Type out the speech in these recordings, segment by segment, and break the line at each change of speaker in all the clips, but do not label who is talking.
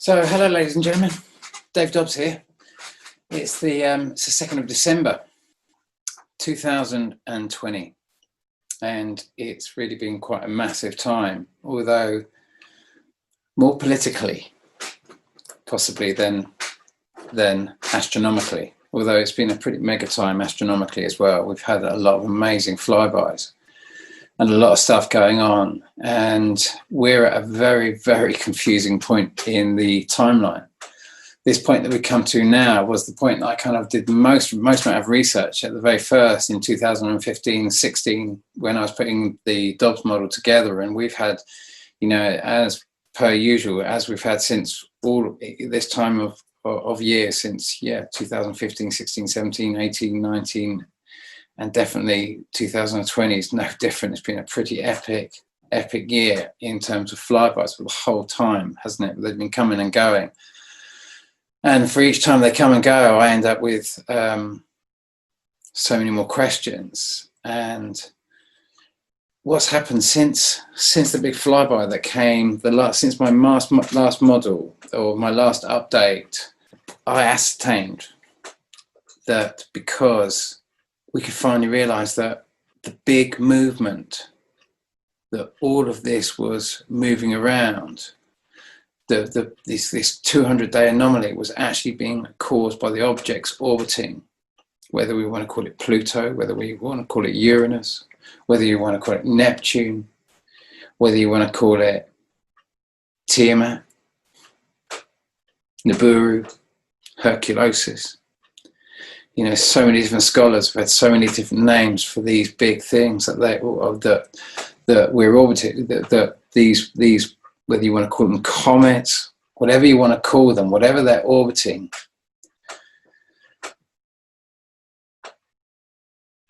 So, hello, ladies and gentlemen. Dave Dobbs here. It's the 2nd of December, 2020, and it's really been quite a massive time, although more politically, possibly than astronomically. Although it's been a pretty mega time astronomically as well. We've had a lot of amazing flybys and a lot of stuff going on, and we're at a very, very confusing point in the timeline. This point that we come to now was the point that I kind of did most amount of research at the very first in 2015-16 when I was putting the Dobbs model together. And we've had, you know, as per usual, as we've had since all this time of year, since 2015, 16, 17, 18, 19, and definitely 2020 is no different. It's been a pretty epic year in terms of flybys for the whole time, hasn't it? They've been coming and going. And for each time they come and go, I end up with so many more questions. And what's happened since the big flyby that came, since my last model or my last update, I ascertained that because we could finally realize that the big movement, that all of this was moving around, this 200-day anomaly was actually being caused by the objects orbiting, whether we want to call it Pluto, whether we want to call it Uranus, whether you want to call it Neptune, whether you want to call it Tiamat, Nibiru, Herculosis. You know, so many different scholars have had so many different names for these big things that we're orbiting. That these, whether you want to call them comets, whatever you want to call them, whatever they're orbiting,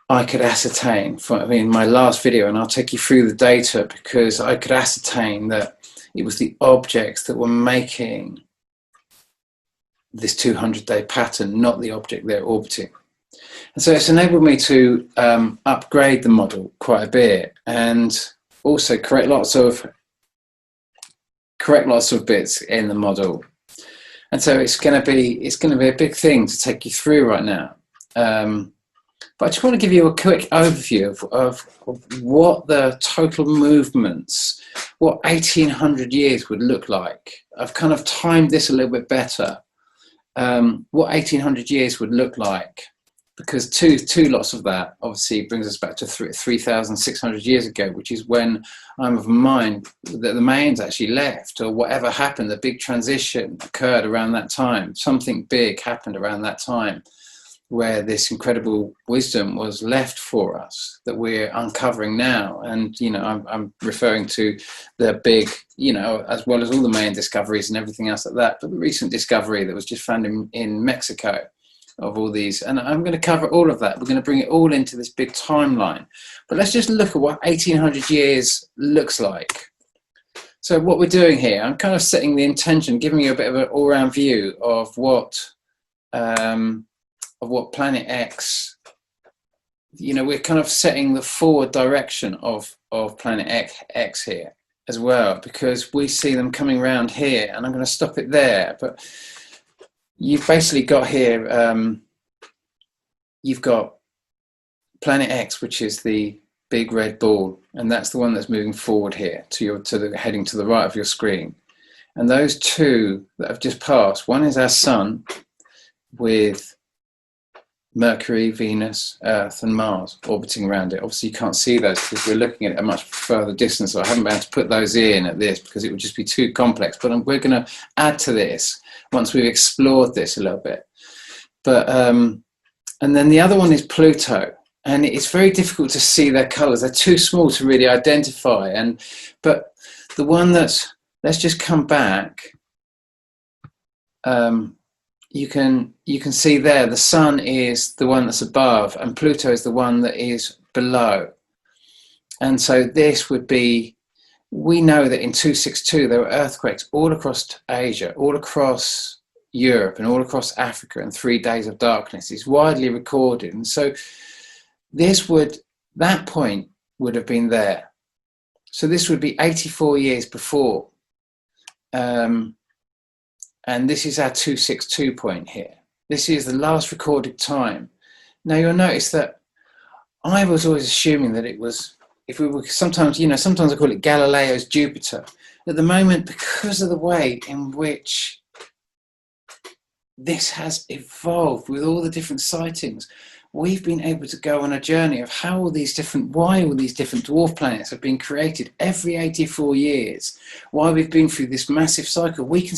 I could ascertain in my last video, and I'll take you through the data, because I could ascertain that it was the objects that were making this 200-day pattern, not the object they're orbiting. And so it's enabled me to upgrade the model quite a bit, and also correct lots of bits in the model. And so it's going to be a big thing to take you through right now. But I just want to give you a quick overview of what the total movements, what 1800 years would look like. I've kind of timed this a little bit better. What 1800 years would look like, because two lots of that obviously brings us back to 3,600 years ago, which is when I'm of mind that the Mayans actually left, or whatever happened, the big transition occurred around that time. Something big happened around that time where this incredible wisdom was left for us that we're uncovering now. And, you know, I'm referring to the big, you know, as well as all the Mayan discoveries and everything else like that, but the recent discovery that was just found in Mexico of all these. And I'm going to cover all of that. We're going to bring it all into this big timeline. But let's just look at what 1800 years looks like. So what we're doing here, I'm kind of setting the intention, giving you a bit of an all-round view of what Planet X, you know, we're kind of setting the forward direction of Planet X here as well, because we see them coming around here, and I'm going to stop it there. But you've basically got here, you've got Planet X, which is the big red ball, and that's the one that's moving forward here heading to the right of your screen. And those two that have just passed, one is our sun with Mercury, Venus, Earth, and Mars orbiting around it. Obviously, you can't see those because we're looking at it at a much further distance, so I haven't been able to put those in at this because it would just be too complex. But we're going to add to this once we've explored this a little bit. But and then the other one is Pluto, and it's very difficult to see their colours. They're too small to really identify. But the one that's, let's just come back. You can see there, the sun is the one that's above, and Pluto is the one that is below. And so this would be, we know that in 262 there were earthquakes all across Asia, all across Europe, and all across Africa, and 3 days of darkness. It's widely recorded. And so that point would have been there. So this would be 84 years before And this is our 262 point here. This is the last recorded time. Now you'll notice that I was always assuming that it was, if we were sometimes, sometimes I call it Galileo's Jupiter. At the moment, because of the way in which this has evolved with all the different sightings, we've been able to go on a journey of why all these different dwarf planets have been created every 84 years, why we've been through this massive cycle. We can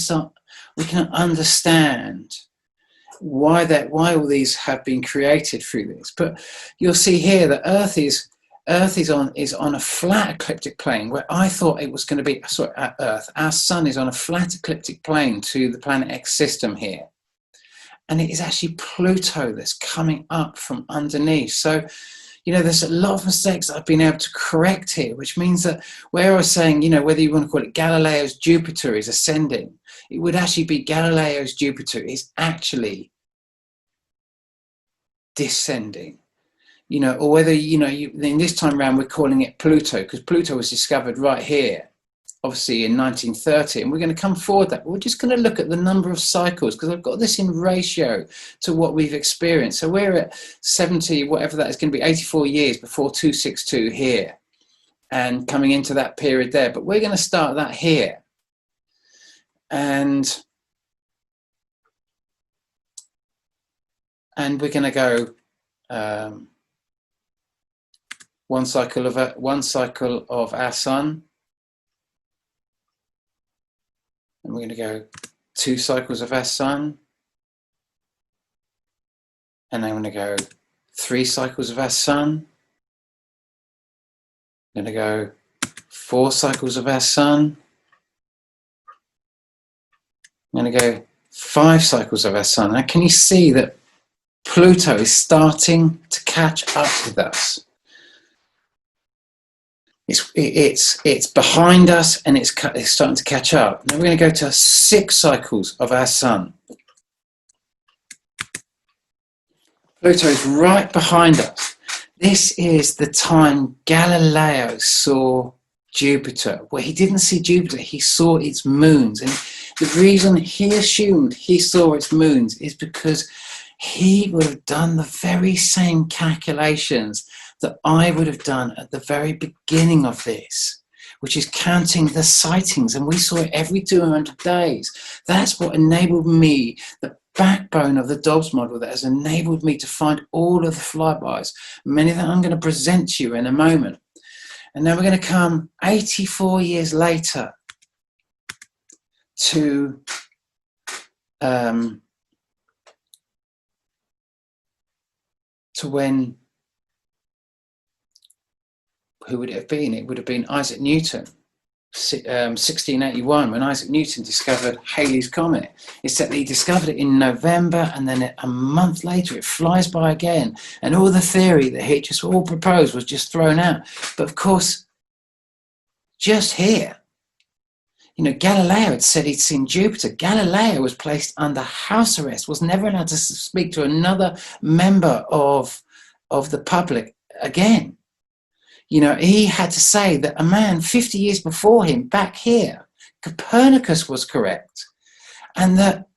understand why all these have been created through this. But you'll see here that Earth is on a flat ecliptic plane, where I thought it was going to be, sorry, Earth, our sun is on a flat ecliptic plane to the planet X system here. And it is actually Pluto that's coming up from underneath. So, there's a lot of mistakes I've been able to correct here, which means that where I was saying, whether you want to call it Galileo's Jupiter is ascending, it would actually be Galileo's Jupiter is actually descending. Or whether, in this time around, we're calling it Pluto, because Pluto was discovered right here, obviously in 1930, and we're going to come forward that. We're just going to look at the number of cycles, because I've got this in ratio to what we've experienced. So we're at 70, whatever that is going to be, 84 years before 262 here, and coming into that period there. But we're going to start that here. And we're going to go one cycle of our sun, and we're going to go 2 cycles of our sun, and then I'm going to go 3 cycles of our sun. I'm going to go 4 cycles of our sun. I'm going to go 5 cycles of our sun. Now, can you see that Pluto is starting to catch up with us? It's behind us, and it's starting to catch up. Now we're going to go to 6 cycles of our sun. Pluto is right behind us. This is the time Galileo saw Jupiter. Well, he didn't see Jupiter, he saw its moons. And the reason he assumed he saw its moons is because he would have done the very same calculations that I would have done at the very beginning of this, which is counting the sightings, and we saw it every 200 days. That's what enabled me, the backbone of the Dobbs model that has enabled me to find all of the flybys, many that I'm going to present to you in a moment. And now we're going to come 84 years later to when, who would it have been? It would have been Isaac Newton, 1681, when Isaac Newton discovered Halley's Comet. It's that he discovered it in November, and then a month later it flies by again, and all the theory that he just all proposed was just thrown out. But of course, just here, Galileo had said he'd seen Jupiter. Galileo was placed under house arrest, was never allowed to speak to another member of the public again. He had to say that a man 50 years before him, back here, Copernicus, was correct, and that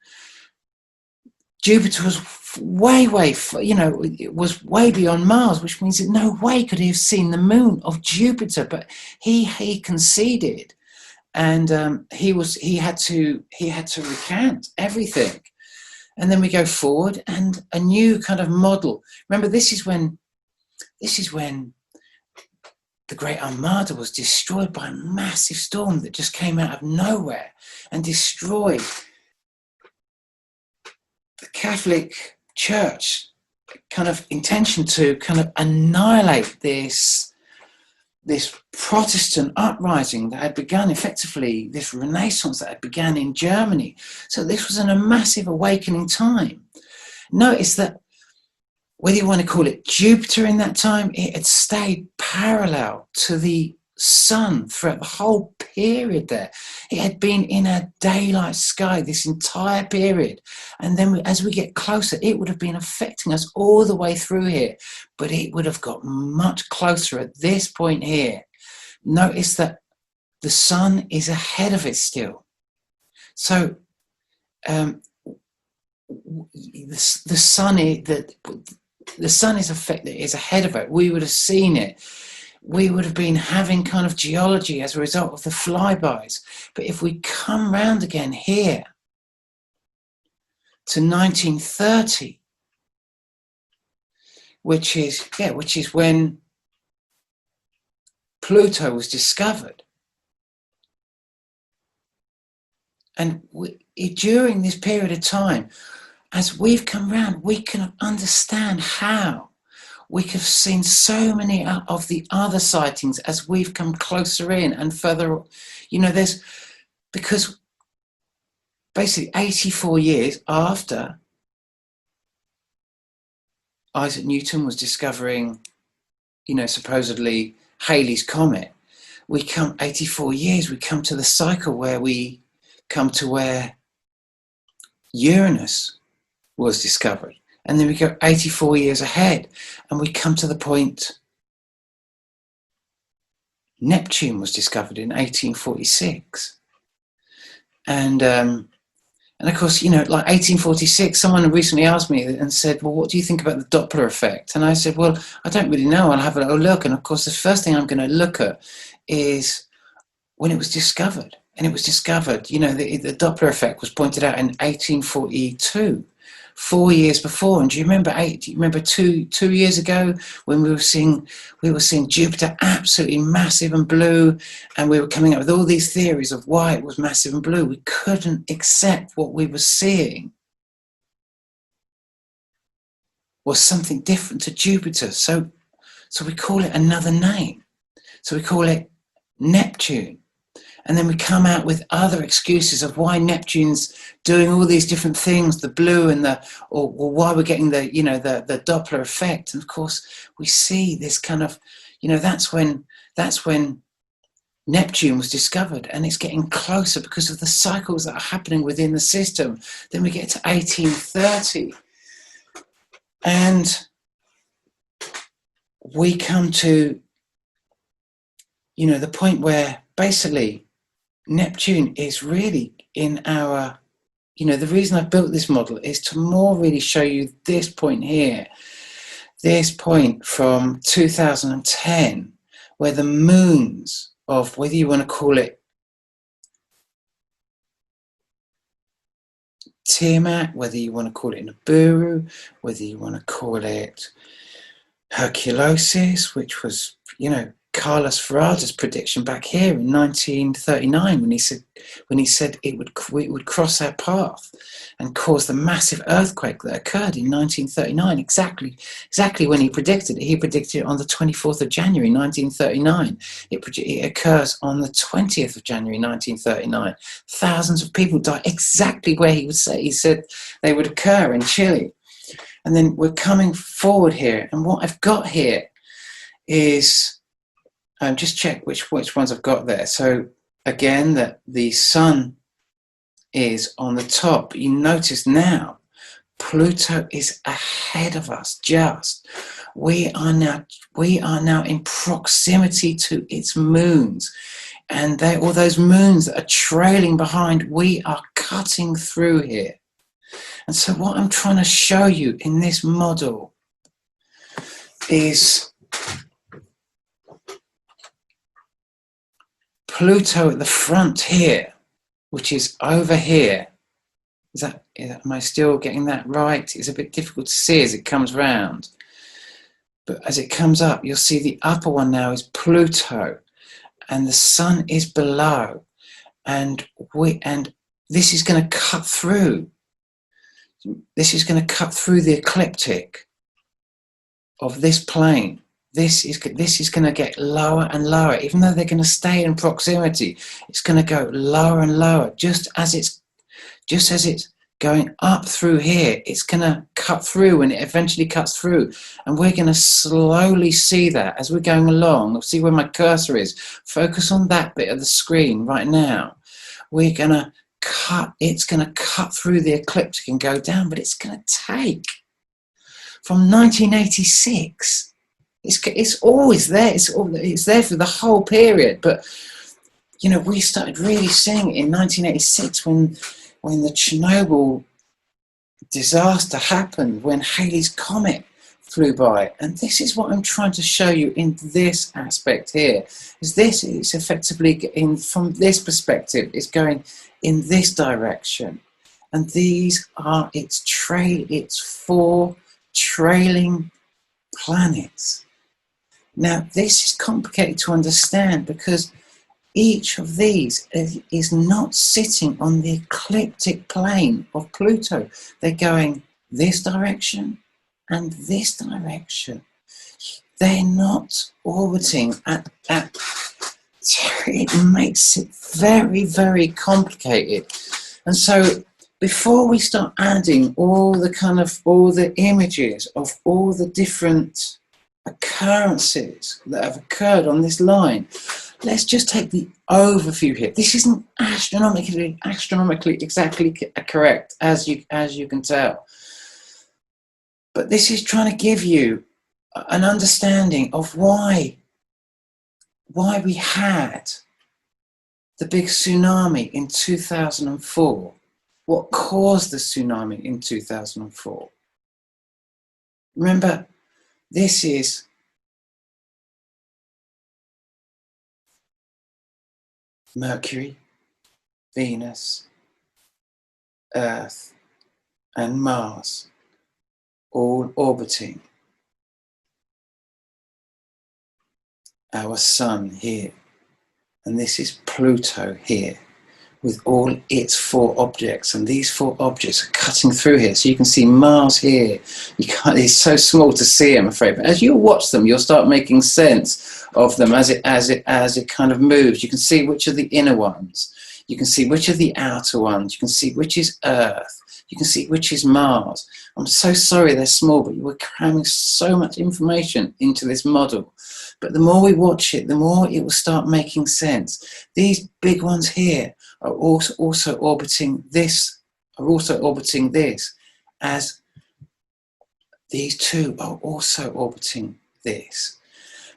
Jupiter was way, was way beyond Mars, which means that no way could he have seen the moon of Jupiter. But he conceded, and he had to recant everything. And then we go forward, and a new kind of model. Remember, this is when the Great Armada was destroyed by a massive storm that just came out of nowhere and destroyed the Catholic Church kind of intention to kind of annihilate this Protestant uprising that had begun, effectively this Renaissance that had begun in Germany. So this was a massive awakening time. Notice that whether you want to call it Jupiter in that time, it had stayed parallel to the sun throughout the whole period there. It had been in a daylight sky this entire period. And then as we get closer, it would have been affecting us all the way through here. But it would have got much closer at this point here. Notice that the sun is ahead of it still. So the sun is affected, is ahead of it. We would have seen it. We would have been having kind of geology as a result of the flybys. But if we come round again here to 1930, which is when Pluto was discovered, and during this period of time, as we've come round, we can understand how we have seen so many of the other sightings as we've come closer in and further. Because basically 84 years after Isaac Newton was discovering, supposedly Halley's Comet, we come 84 years, we come to the cycle where we come to where Uranus was discovered. And then we go 84 years ahead and we come to the point Neptune was discovered in 1846. And of course, like 1846, someone recently asked me and said, well, what do you think about the Doppler effect? And I said, well, I don't really know. I'll have a little look. And of course, the first thing I'm going to look at is when it was discovered. And it was discovered, the Doppler effect was pointed out in 1842, 4 years before. And do you remember 2 years ago when we were seeing Jupiter absolutely massive and blue, and we were coming up with all these theories of why it was massive and blue? We couldn't accept what we were seeing was something different to Jupiter. So we call it another name. So we call it Neptune. And then we come out with other excuses of why Neptune's doing all these different things, the blue and or why we're getting the Doppler effect. And of course, we see this kind of, that's when Neptune was discovered, and it's getting closer because of the cycles that are happening within the system. Then we get to 1830, and we come to, the point where basically Neptune is really in our, the reason I built this model is to more really show you this point here, this point from 2010, where the moons of, whether you want to call it Tiamat, whether you want to call it Nibiru, whether you want to call it Herculosis, which was, Carlos Ferrada's prediction back here in 1939 when he said it would cross our path and cause the massive earthquake that occurred in 1939. Exactly when he predicted it. He predicted it on the 24th of January 1939. It occurs on the 20th of January 1939. Thousands of people died exactly where he said they would occur in Chile. And then we're coming forward here, and what I've got here is, just check which ones I've got there. So again, that the sun is on the top. You notice now Pluto is ahead of us. We are now in proximity to its moons, and all those moons that are trailing behind, we are cutting through here. And so what I'm trying to show you in this model is Pluto at the front here, which is over here. Am I still getting that right? It's a bit difficult to see as it comes round. But as it comes up, you'll see the upper one now is Pluto, and the sun is below. And this is going to cut through. This is going to cut through the ecliptic of this plane. This is going to get lower and lower, even though they're going to stay in proximity. It's going to go lower and lower, just as it's going up through here. It's going to cut through, and it eventually cuts through. And we're going to slowly see that as we're going along. See where my cursor is. Focus on that bit of the screen right now. We're going to cut. It's going to cut through the ecliptic and go down, but it's going to take from 1986. It's always there. It's there for the whole period. But we started really seeing it in 1986 when when the Chernobyl disaster happened, when Halley's Comet flew by. And this is what I'm trying to show you in this aspect here. Is this is effectively, from this perspective, it's going in this direction. And these are its 4 trailing planets. Now, this is complicated to understand because each of these is not sitting on the ecliptic plane of Pluto. They're going this direction and this direction. They're not orbiting at it makes it very, very complicated. And so before we start adding all the images of all the different occurrences that have occurred on this line, let's just take the overview here. This isn't astronomically exactly correct, as you can tell. But this is trying to give you an understanding of why we had the big tsunami in 2004. What caused the tsunami in 2004? Remember, this is Mercury, Venus, Earth, and Mars all orbiting our sun here. And this is Pluto here with all its 4 objects. And these 4 objects are cutting through here. So you can see Mars here. It's so small to see, I'm afraid. But as you watch them, you'll start making sense of them as it kind of moves. You can see which are the inner ones. You can see which are the outer ones. You can see which is Earth. You can see which is Mars. I'm so sorry they're small, but we're cramming so much information into this model. But the more we watch it, the more it will start making sense. These big ones here are also orbiting this, as these 2 are also orbiting this.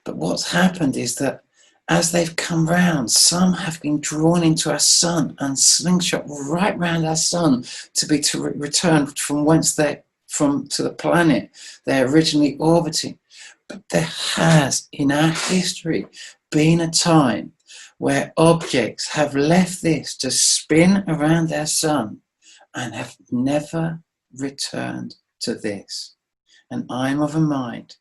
But what's happened is that as they've come round, some have been drawn into our sun and slingshot right round our sun to return from whence to the planet they're originally orbiting. But there has, in our history, been a time where objects have left this to spin around our sun and have never returned to this. And I'm of a mind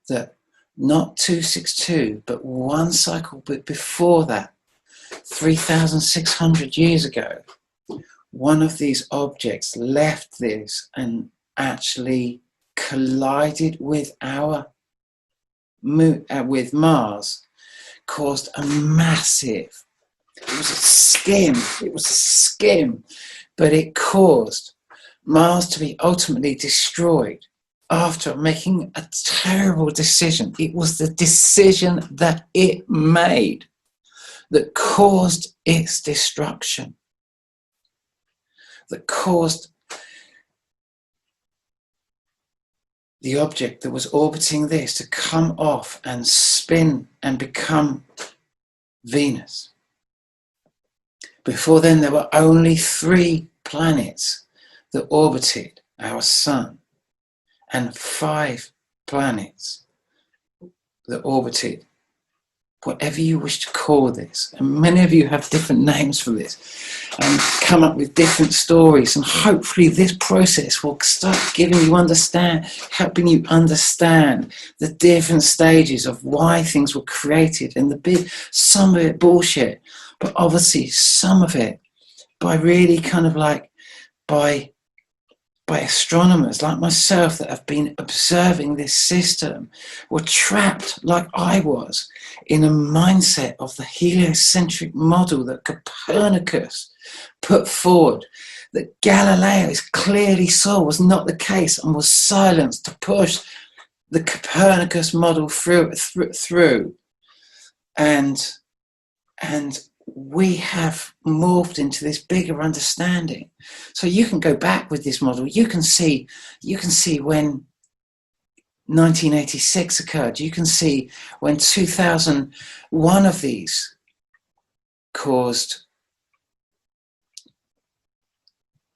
that not 262, but one cycle before that, 3,600 years ago, one of these objects left this and actually collided with with Mars, caused a massive, it was a skim, but it caused Mars to be ultimately destroyed after making a terrible decision. It was the decision that it made that caused its destruction, that caused the object that was orbiting this to come off and spin and become Venus. Before then, there were only 3 planets that orbited our sun, and 5 planets that orbited whatever you wish to call this. And many of you have different names for this and come up with different stories, and hopefully this process will start helping you understand the different stages of why things were created, and some of it bullshit, but obviously some of it by really by astronomers like myself that have been observing this system, were trapped like I was in a mindset of the heliocentric model that Copernicus put forward, that Galileo clearly saw was not the case and was silenced to push the Copernicus model through. And we have morphed into this bigger understanding. So you can go back with this model. You can see when 1986 occurred. You can see when 2001 of these caused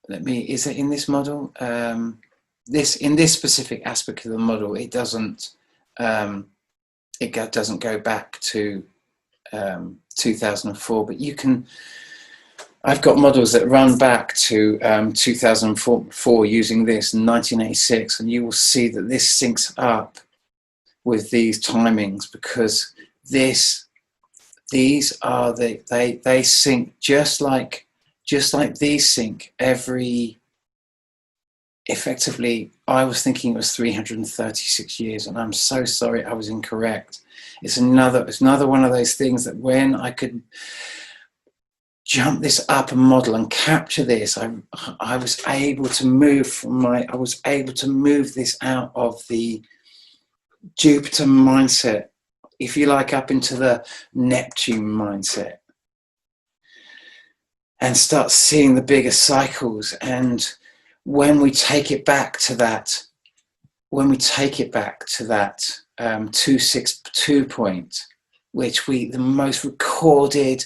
is it in this model? In this specific aspect of the model, it doesn't doesn't go back to 2004, but you can. I've got models that run back to 2004 using this in 1986, and you will see that this syncs up with these timings, because these are they sync just like these sync every. Effectively, I was thinking it was 336 years, and I'm so sorry, I was incorrect. It's another one of those things that when I could jump this up a model and capture this, I was able to move this out of the Jupiter mindset, if you like, up into the Neptune mindset, and start seeing the bigger cycles. And when we take it back to that, 262 point, which the most recorded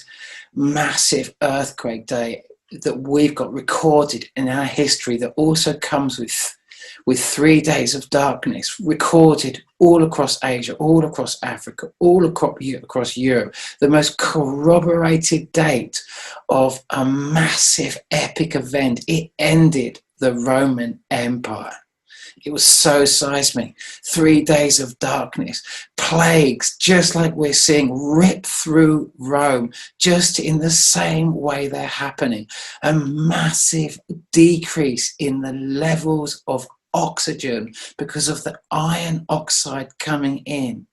massive earthquake day that we've got recorded in our history, that also comes with 3 days of darkness, recorded all across Asia, all across Africa, all across Europe, the most corroborated date of a massive epic event. It ended the Roman Empire. It was so seismic. 3 days of darkness, plagues, just like we're seeing, rip through Rome, just in the same way they're happening. A massive decrease in the levels of oxygen because of the iron oxide coming in.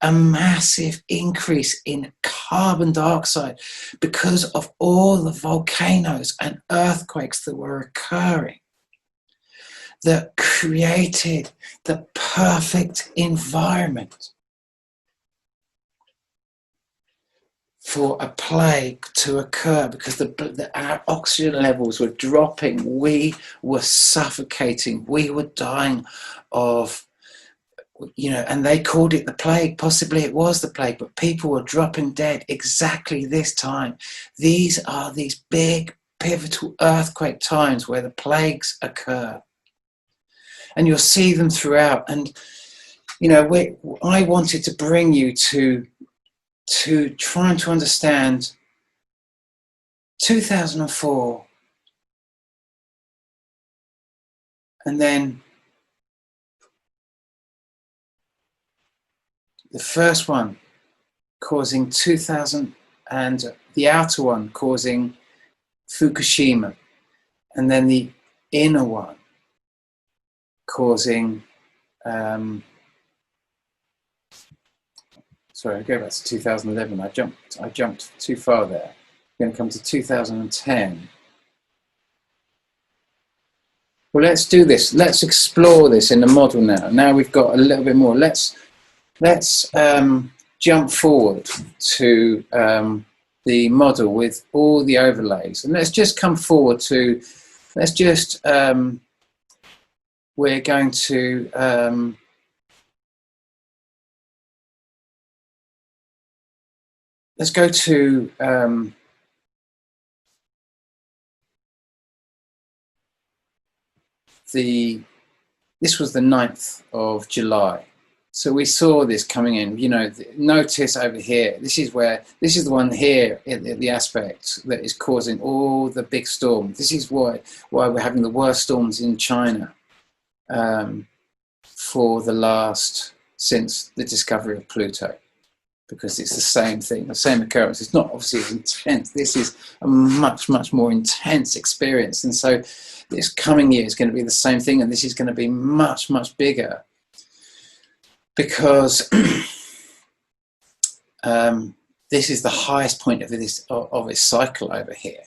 A massive increase in carbon dioxide because of all the volcanoes and earthquakes that were occurring, that created the perfect environment for a plague to occur, because our oxygen levels were dropping. We were suffocating. We were dying of, and they called it the plague. Possibly it was the plague, but people were dropping dead exactly this time. These are these big pivotal earthquake times where the plagues occur. And you'll see them throughout. And, I wanted to bring you to trying to understand 2004, and then the first one causing 2000, and the outer one causing Fukushima, and then the inner one causing sorry, I go back to 2011. I jumped too far there. I'm going to come to 2010. Well, let's do this. Let's explore this in the model now. Now we've got a little bit more. Let's jump forward to the model with all the overlays, and let's just come forward to. Let's just. We're going to. Let's go to this was the 9th of July. So we saw this coming in, notice over here, this is the one here, the aspect that is causing all the big storms. This is why we're having the worst storms in China since the discovery of Pluto. Because it's the same thing, the same occurrence. It's not obviously as intense. This is a much, much more intense experience. And so this coming year is going to be the same thing, and this is going to be much, much bigger, because this is the highest point of its cycle over here.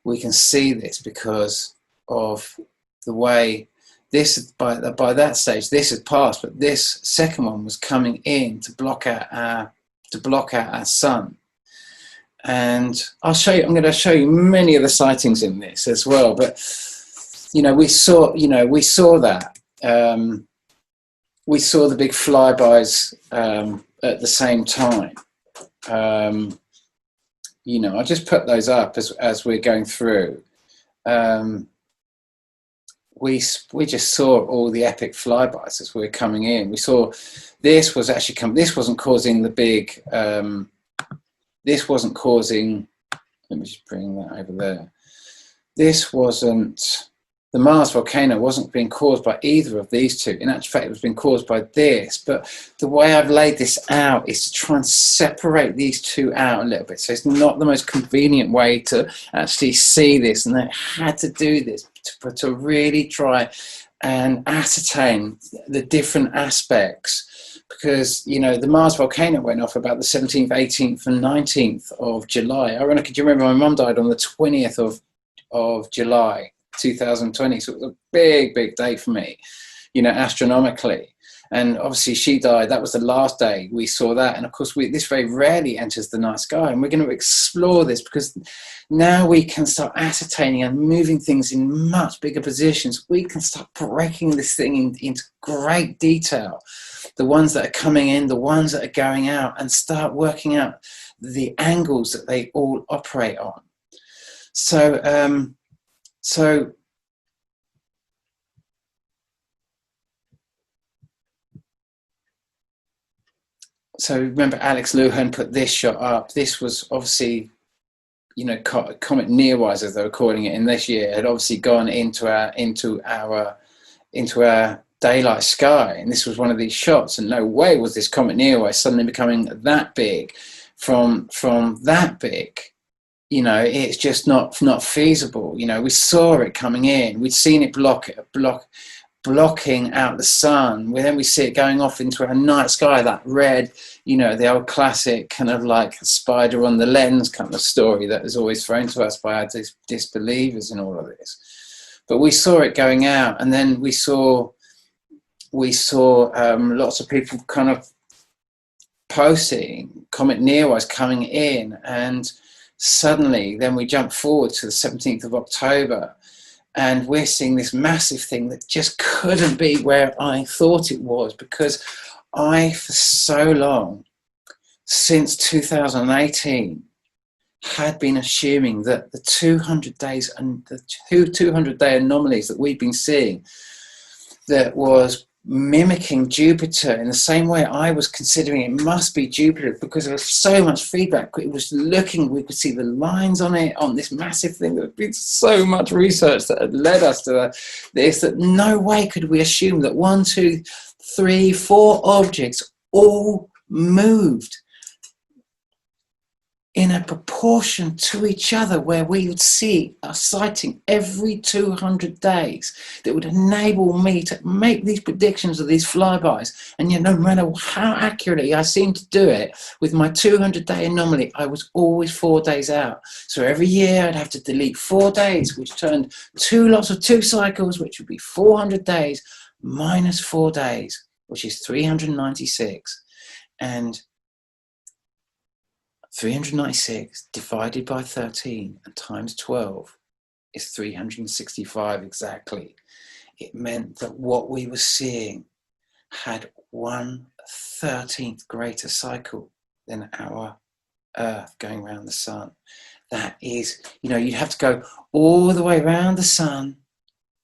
We can see this because of the way this, by that stage, this had passed, but this second one was coming in to block out our sun. And I'm going to show you many of the sightings in this as well. But we saw that we saw the big flybys at the same time. I just put those up as we're going through. we just saw all the epic flybys as we were coming in. We saw this was actually this wasn't causing the big, this wasn't causing, let me just bring that over there. This wasn't, the Mars volcano wasn't being caused by either of these two. In actual fact, it was being caused by this. But the way I've laid this out is to try and separate these two out a little bit. So it's not the most convenient way to actually see this. And I had to do this to really try and ascertain the different aspects. Because, you know, the Mars volcano went off about the 17th, 18th and 19th of July. Ironically, do you remember my mum died on the 20th of July 2020, so it was a big day for me, you know, astronomically. And obviously she died, that was the last day we saw that. And of course this very rarely enters the night sky, and we're going to explore this because now we can start ascertaining and moving things in much bigger positions. We can start breaking this thing into great detail, the ones that are coming in, the ones that are going out, and start working out the angles that they all operate on. So remember Alex Lujan put this shot up. This was obviously, you know, Comet Neowise, as they were calling it in this year, had obviously gone into our daylight sky, and this was one of these shots. And no way was this Comet Neowise suddenly becoming that big from that big. You know, it's just not feasible. You know, we saw it coming in. We'd seen it blocking out the sun. Then we see it going off into our night sky, that red, you know, the old classic kind of like spider on the lens kind of story that is always thrown to us by our disbelievers in all of this. But we saw it going out, and then we saw lots of people kind of posting Comet Neowise coming in, and suddenly then we jump forward to the 17th of October, and we're seeing this massive thing that just couldn't be where I thought it was, because I, for so long, since 2018, had been assuming that the 200 days and the 200-day anomalies that we've been seeing, that was mimicking Jupiter in the same way I was considering it must be Jupiter, because there was so much feedback. It was looking, we could see the lines on it, on this massive thing. There had been so much research that had led us to this, that no way could we assume that 1, 2, 3, 4 objects all moved in a proportion to each other, where we would see a sighting every 200 days that would enable me to make these predictions of these flybys. And yet, no matter how accurately I seemed to do it with my 200-day anomaly, I was always 4 days out. So every year I'd have to delete 4 days, which turned 2 lots of 2 cycles, which would be 400 days minus 4 days, which is 396. And 396 divided by 13 and times 12 is 365 exactly. It meant that what we were seeing had 1/13th greater cycle than our Earth going around the sun. That is, you know, you'd have to go all the way around the sun.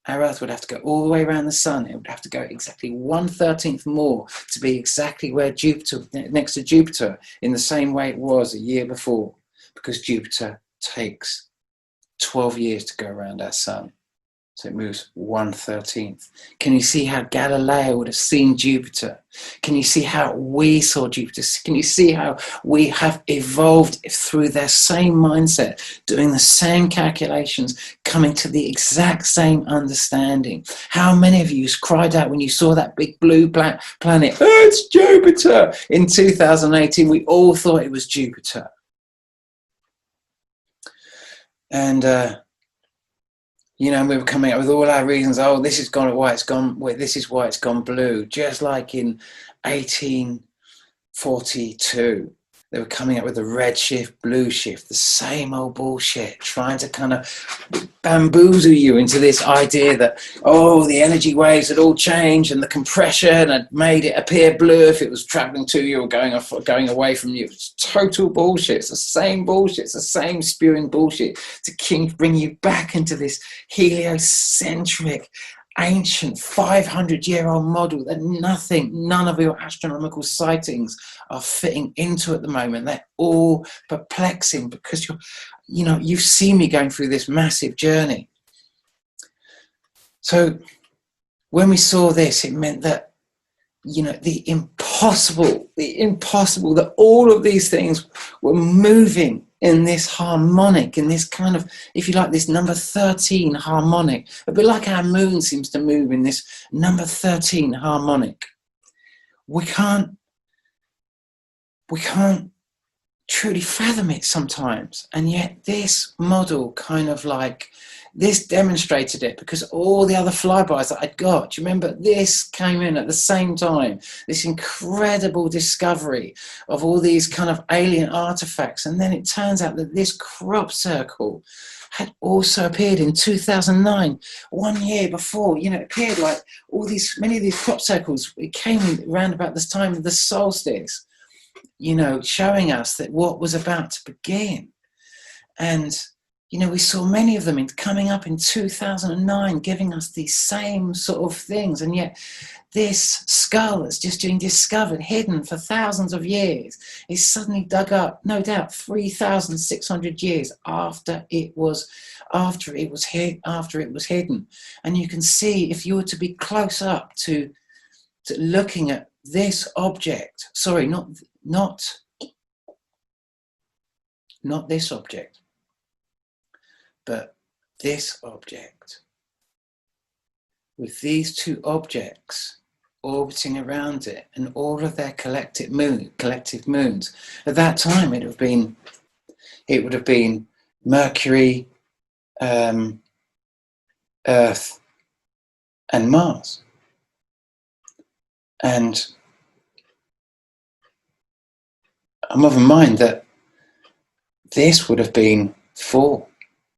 Our Earth would have to go all the way around the sun. It would have to go exactly 1/13th more to be exactly where Jupiter, next to Jupiter, in the same way it was a year before, because Jupiter takes 12 years to go around our sun. So it moves 1/13th. Can you see how Galileo would have seen Jupiter? Can you see how we saw Jupiter? Can you see how we have evolved through their same mindset, doing the same calculations, coming to the exact same understanding? How many of you cried out when you saw that big blue planet, "Oh, it's Jupiter"? In 2018, we all thought it was Jupiter. And you know, we were coming up with all our reasons. Oh, this is why it's gone. This is why it's gone blue. Just like in 1842, they were coming up with the red shift, blue shift, the same old bullshit, trying to kind of bamboozle you into this idea that, oh, the energy waves had all changed and the compression had made it appear blue if it was traveling to you or going away from you. It's total bullshit. It's the same bullshit. It's the same spewing bullshit to bring you back into this heliocentric ancient 500-year-old model that none of your astronomical sightings are fitting into at the moment. They're all perplexing because you've seen me going through this massive journey. So when we saw this, it meant that, the impossible, that all of these things were moving in this harmonic, in this kind of, if you like, this number 13 harmonic, a bit like our moon seems to move in this number 13 harmonic. We can't truly fathom it sometimes, and yet this model kind of like, this demonstrated it, because all the other flybys that I'd got, do you remember, this came in at the same time, this incredible discovery of all these kind of alien artifacts, and then it turns out that this crop circle had also appeared in 2009, 1 year before. It appeared like many of these crop circles, it came around about this time of the solstice, showing us that what was about to begin. And we saw many of them coming up in 2009, giving us these same sort of things. And yet this skull that's just been discovered, hidden for thousands of years, is suddenly dug up, no doubt, 3,600 years after it was hidden. And you can see, if you were to be close up to looking at this object, sorry, not this object, but this object, with these two objects orbiting around it and all of their collective moons. At that time, it would have been Mercury, Earth, and Mars. And I'm of a mind that this would have been 4.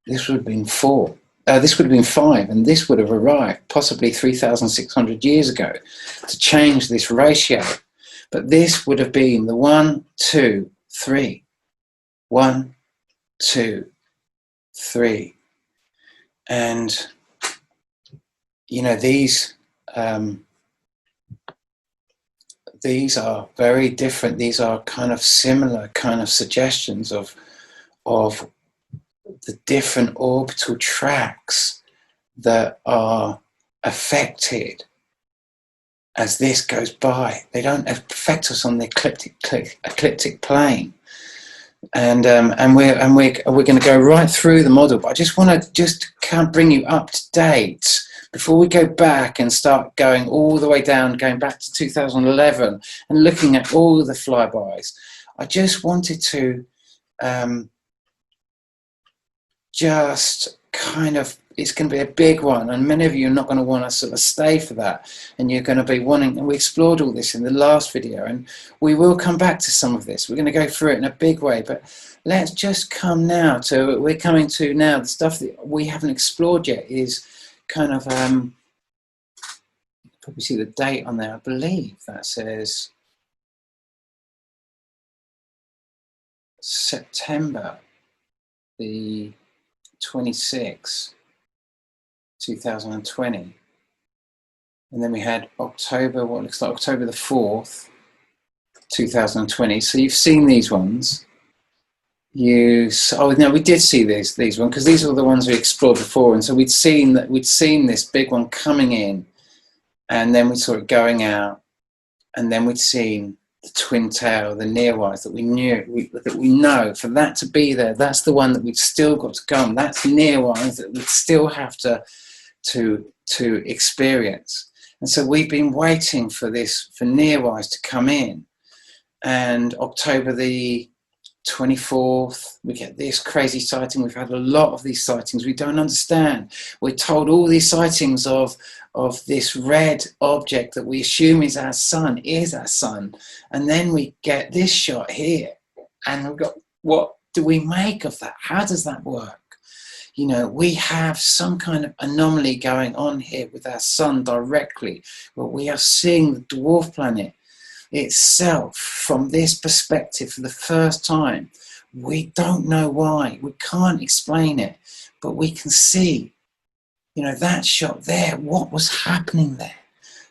This would have been 4. This would have been 5, and this would have arrived possibly 3,600 years ago to change this ratio. But this would have been the 1, 2, 3. 1, 2, 3. And, these are very different. These are kind of similar kind of suggestions of the different orbital tracks that are affected as this goes by. They don't affect us on the ecliptic plane. And we're going to go right through the model, but I just want to kind of bring you up to date before we go back and start going all the way down, going back to 2011 and looking at all the flybys. I just wanted to just kind of, it's going to be a big one, and many of you are not going to want to sort of stay for that, and you're going to be wanting, and we explored all this in the last video, and we will come back to some of this. We're going to go through it in a big way, but let's just come now to, we're coming to now, the stuff that we haven't explored yet is kind of, probably see the date on there, I believe that says September the 26th, 2020. And then we had October, what looks like October the 4th, 2020. So you've seen these ones. Oh no, we did see these ones, because these are the ones we explored before. And so we'd seen this big one coming in, and then we saw it going out, and then we'd seen the twin tail, the nearwise that we know, for that to be there, that's the one that we've still got to come. That's nearwise that we still have to experience. And so we've been waiting for nearwise to come in. And October the 24th, we get this crazy sighting. We've had a lot of these sightings. We don't understand. We're told all these sightings of this red object that we assume is our sun, and then we get this shot here, and we've got, what do we make of that? How does that work? We have some kind of anomaly going on here with our sun directly, but we are seeing the dwarf planet itself from this perspective for the first time. We don't know why, we can't explain it, but we can see You know, that shot there, what was happening there?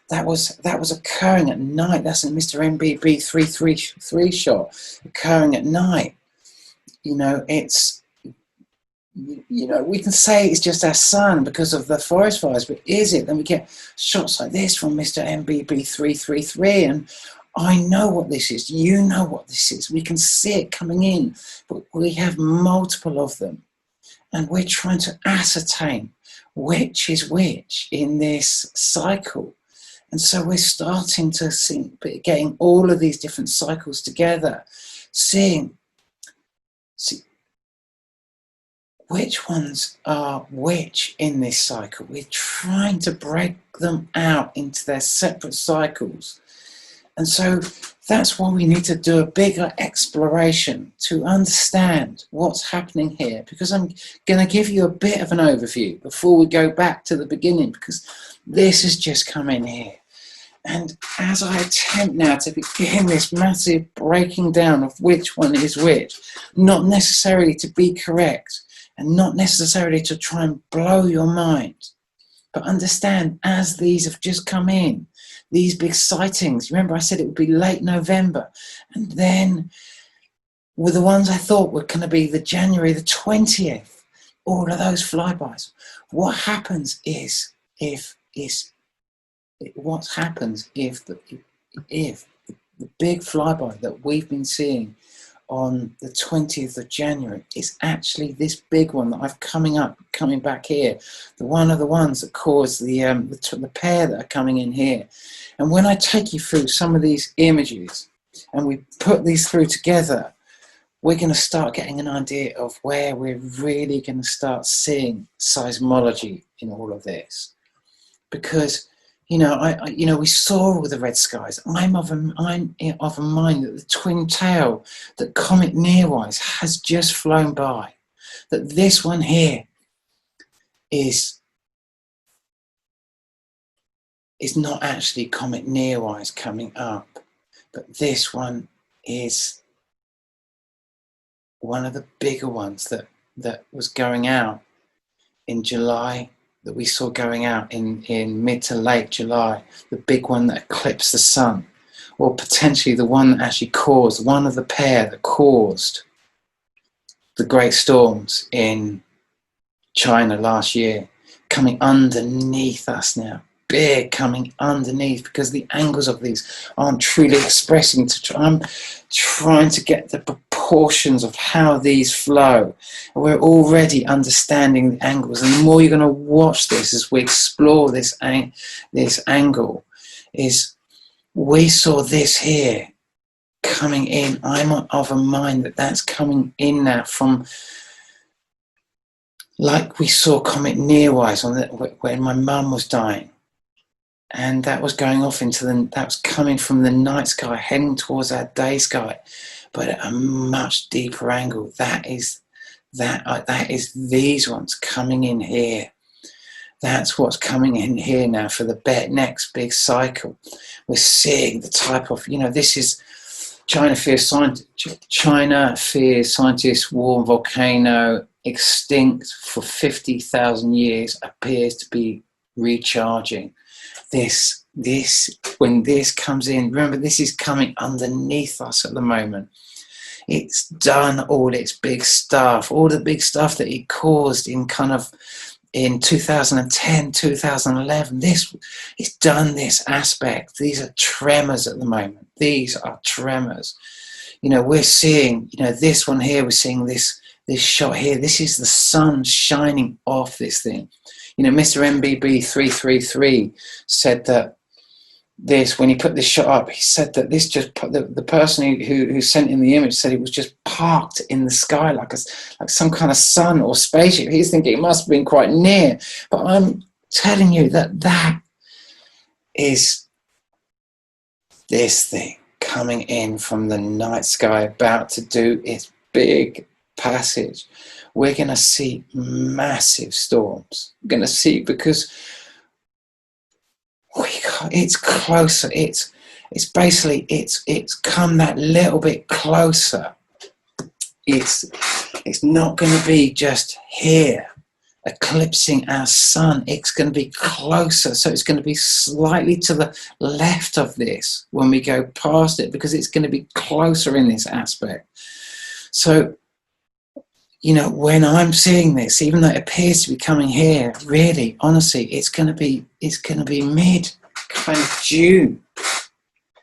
That was occurring at night. That's a Mr. MBB 333 shot occurring at night. You know, it's, you know, we can say it's just our sun because of the forest fires, but is it? Then we get shots like this from Mr. MBB 333, and I know what this is. You know what this is. We can see it coming in, but we have multiple of them, and we're trying to ascertain which is which in this cycle. And so we're starting to see, getting all of these different cycles together, see which ones are which in this cycle. We're trying to break them out into their separate cycles. And so that's why we need to do a bigger exploration to understand what's happening here, because I'm going to give you a bit of an overview before we go back to the beginning, because this has just come in here. And as I attempt now to begin this massive breaking down of which one is which, not necessarily to be correct and not necessarily to try and blow your mind, but understand as these have just come in, these big sightings. Remember I said it would be late November, and then with the ones I thought were going to be the January the 20th, all of those flybys. What happens is what happens if the big flyby that we've been seeing on the 20th of January is actually this big one that I've coming back here, the one of the ones that caused the pair that are coming in here. And when I take you through some of these images and we put these through together, we're going to start getting an idea of where we're really going to start seeing seismology in all of this. Because you know, we saw with the red skies. I'm of a mind that the twin tail, that Comet Neowise has just flown by. That this one here is not actually Comet Neowise coming up, but this one is one of the bigger ones that was going out in July, that we saw going out in mid to late July, the big one that eclipsed the sun, or potentially the one that actually caused, one of the pair that caused the great storms in China last year, coming underneath us now, big coming underneath, because the angles of these aren't truly expressing, I'm trying to get the proportions of how these flow. We're already understanding the angles, and the more you're going to watch this as we explore this angle, is we saw this here coming in. I'm of a mind that that's coming in now from, like we saw Comet Neowise when my mum was dying, and that was going off into that was coming from the night sky heading towards our day sky, but at a much deeper angle. That is these ones coming in here. That's what's coming in here now for the next big cycle. We're seeing the type of, this is China fears scientists, war, volcano, extinct for 50,000 years, appears to be recharging. When this comes in, remember, this is coming underneath us at the moment. It's done all its big stuff, all the big stuff that it caused in 2010, 2011. It's done this aspect. These are tremors at the moment. These are tremors. We're seeing, this one here, we're seeing this shot here. This is the sun shining off this thing. Mr. MBB 333 said that when he put this shot up, he said that this just the person who sent in the image said it was just parked in the sky like some kind of sun or spaceship. He's thinking it must have been quite near, but I'm telling you that is this thing coming in from the night sky, about to do its big passage. We're going to see massive storms. We're going to see, because it's closer. It's basically it's come that little bit closer. It's not going to be just here eclipsing our sun. It's going to be closer, so it's going to be slightly to the left of this when we go past it, because it's going to be closer in this aspect. So, you know, when I'm seeing this, even though it appears to be coming here, really, honestly, it's going to be mid kind of June.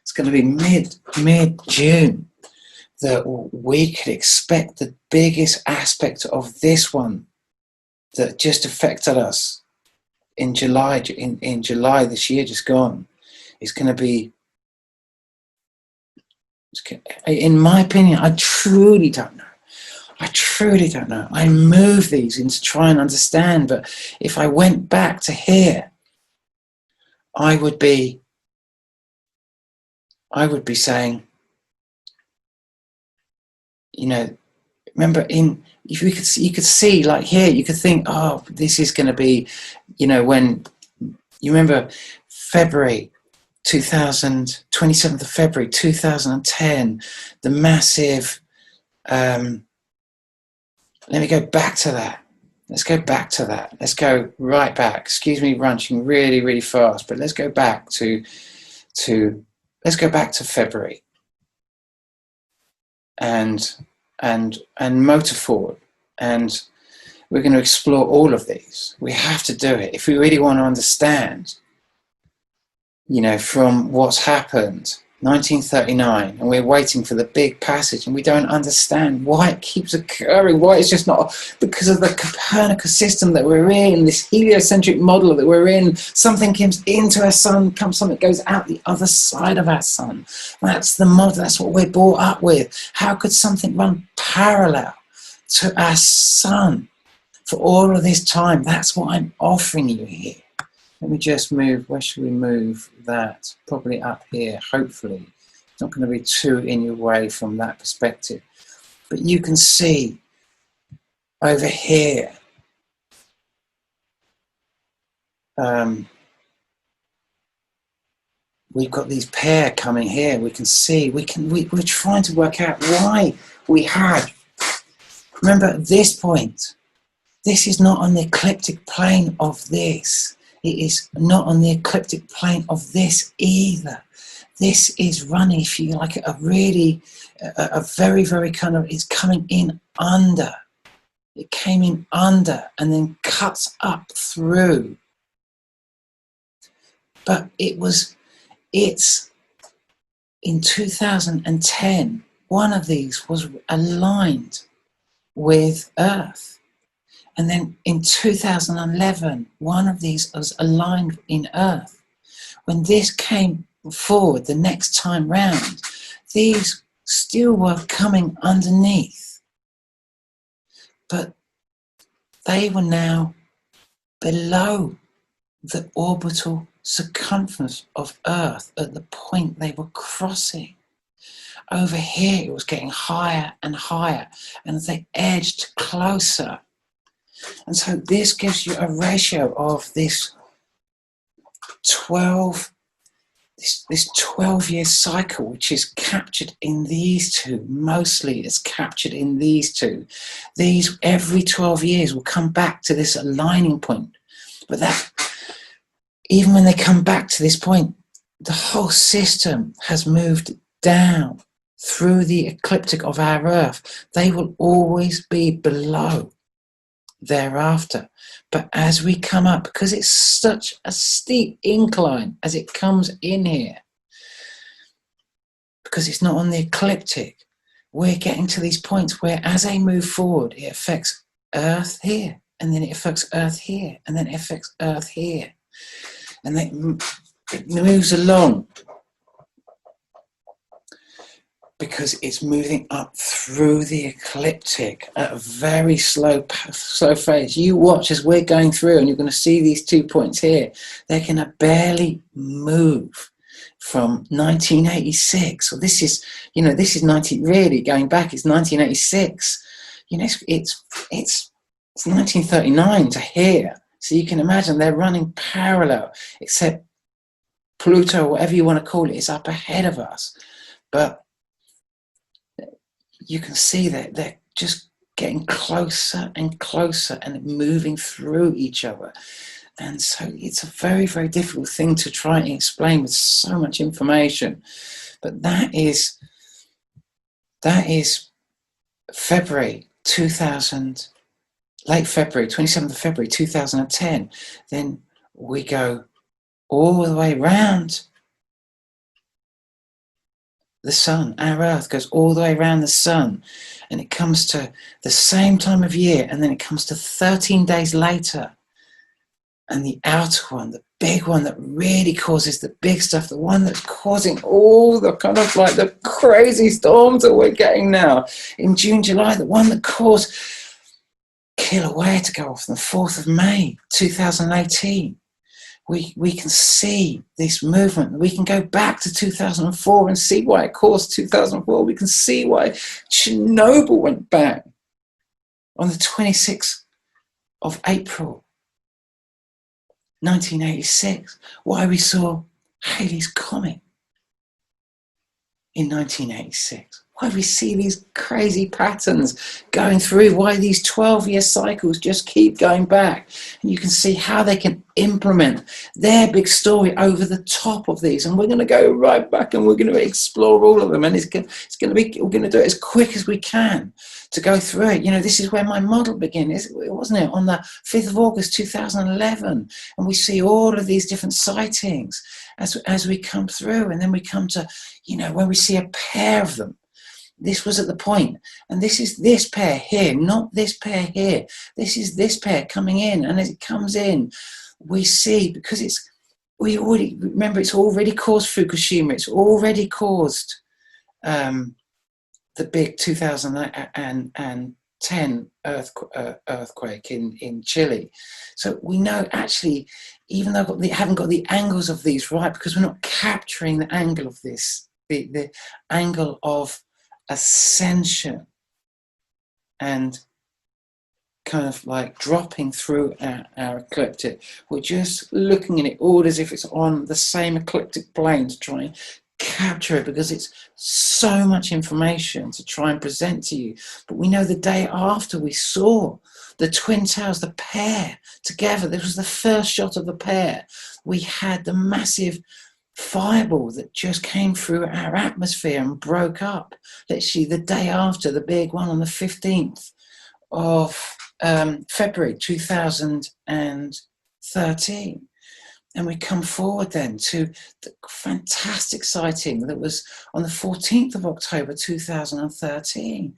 It's going to be mid June that we could expect the biggest aspect of this one that just affected us in July, in July this year just gone, is going to be, in my opinion, I truly don't know. I truly don't know. I move these in to try and understand, but if I went back to here, I would be saying, you know, remember if you could see like here, you could think, oh, this is going to be, you know, when you remember February 27th of February 2010, the massive, let me go back to that. Let's go back to that. Let's go right back. Excuse me, running really, really fast, but let's go back to February and motor forward, and we're going to explore all of these. We have to do it if we really want to understand, you know, from what's happened 1939, and we're waiting for the big passage, and we don't understand why it keeps occurring, why it's just not, because of the Copernicus system that we're in, this heliocentric model that we're in. Something comes into our sun, something goes out the other side of our sun. That's the model, that's what we're brought up with. How could something run parallel to our sun for all of this time? That's what I'm offering you here. Let me just move, where should we move that? Probably up here, hopefully. It's not going to be too in your way from that perspective. But you can see over here, we've got these pair coming here. We can see, we're trying to work out why we had, remember at this point, this is not on the ecliptic plane of this. It is not on the ecliptic plane of this either. This is running, if you like, a very, very kind of, it's coming in under. It came in under and then cuts up through. But it's in 2010, one of these was aligned with Earth. And then in 2011, one of these was aligned in Earth. When this came forward the next time round, these still were coming underneath. But they were now below the orbital circumference of Earth at the point they were crossing. Over here, it was getting higher and higher, and as they edged closer. And so this gives you a ratio of this 12-year cycle, which is captured in these two. Mostly it's captured in these two. These, every 12 years, will come back to this aligning point. But that, even when they come back to this point, the whole system has moved down through the ecliptic of our Earth. They will always be below thereafter. But as we come up, because it's such a steep incline as it comes in here, because it's not on the ecliptic, we're getting to these points where as they move forward, it affects Earth here, and then it affects Earth here, and then it affects Earth here, and then it moves along because it's moving up through the ecliptic at a very slow phase. You watch as we're going through, and you're going to see these 2 points here. They're going to barely move from 1986. So this is, you know, this is really going back. It's 1986. You know, it's 1939 to here. So you can imagine they're running parallel, except Pluto, whatever you want to call it, is up ahead of us. But you can see that they're just getting closer and closer and moving through each other. And so it's a very, very difficult thing to try and explain with so much information. But that is February 2000, late February, 27th of February 2010. Then we go all the way round the sun. Our Earth goes all the way around the sun, and it comes to the same time of year, and then it comes to 13 days later. And the outer one, the big one that really causes the big stuff, the one that's causing all the kind of like the crazy storms that we're getting now in June, July, the one that caused Kilauea to go off on the 4th of May 2018. We can see this movement. We can go back to 2004 and see why it caused 2004. We can see why Chernobyl went back on the 26th of April 1986, why we saw Halley's Comet in 1986, why we see these crazy patterns going through, why these 12-year cycles just keep going back. And you can see how they can implement their big story over the top of these. And we're going to go right back and we're going to explore all of them. And we're going to do it as quick as we can to go through it. You know, this is where my model began, wasn't it? On the 5th of August 2011. And we see all of these different sightings as we come through. And then we come to, you know, when we see a pair of them. This was at the point, and this is this pair here, not this pair here. This is this pair coming in, and as it comes in, we see, because we already remember it's already caused Fukushima. It's already caused the big 2010 earthquake in Chile. So we know actually, even though we haven't got the angles of these right, because we're not capturing the angle of this, the angle of ascension and kind of like dropping through our ecliptic. We're just looking at it all as if it's on the same ecliptic plane to try and capture it, because it's so much information to try and present to you. But we know the day after we saw the twin towers, the pair together, this was the first shot of the pair. We had the massive fireball that just came through our atmosphere and broke up literally the day after the big one on the 15th of February 2013. And we come forward then to the fantastic sighting that was on the 14th of October 2013.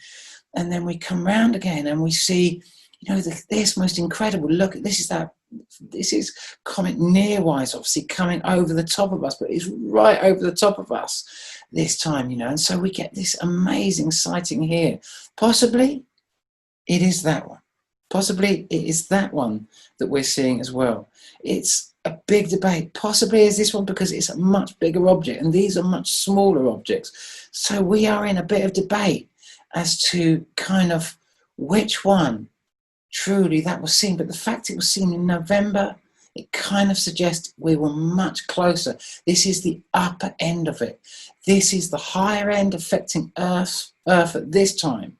And then we come round again and we see, you know, this most incredible look. This is Comet Nearwise, obviously coming over the top of us, but it's right over the top of us this time, you know. And so we get this amazing sighting here. Possibly it is that one. Possibly it is that one that we're seeing as well. It's a big debate. Possibly is this one, because it's a much bigger object and these are much smaller objects. So we are in a bit of debate as to kind of which one truly that was seen. But the fact it was seen in November, it kind of suggests we were much closer. This is the upper end of it. This is the higher end affecting Earth at this time.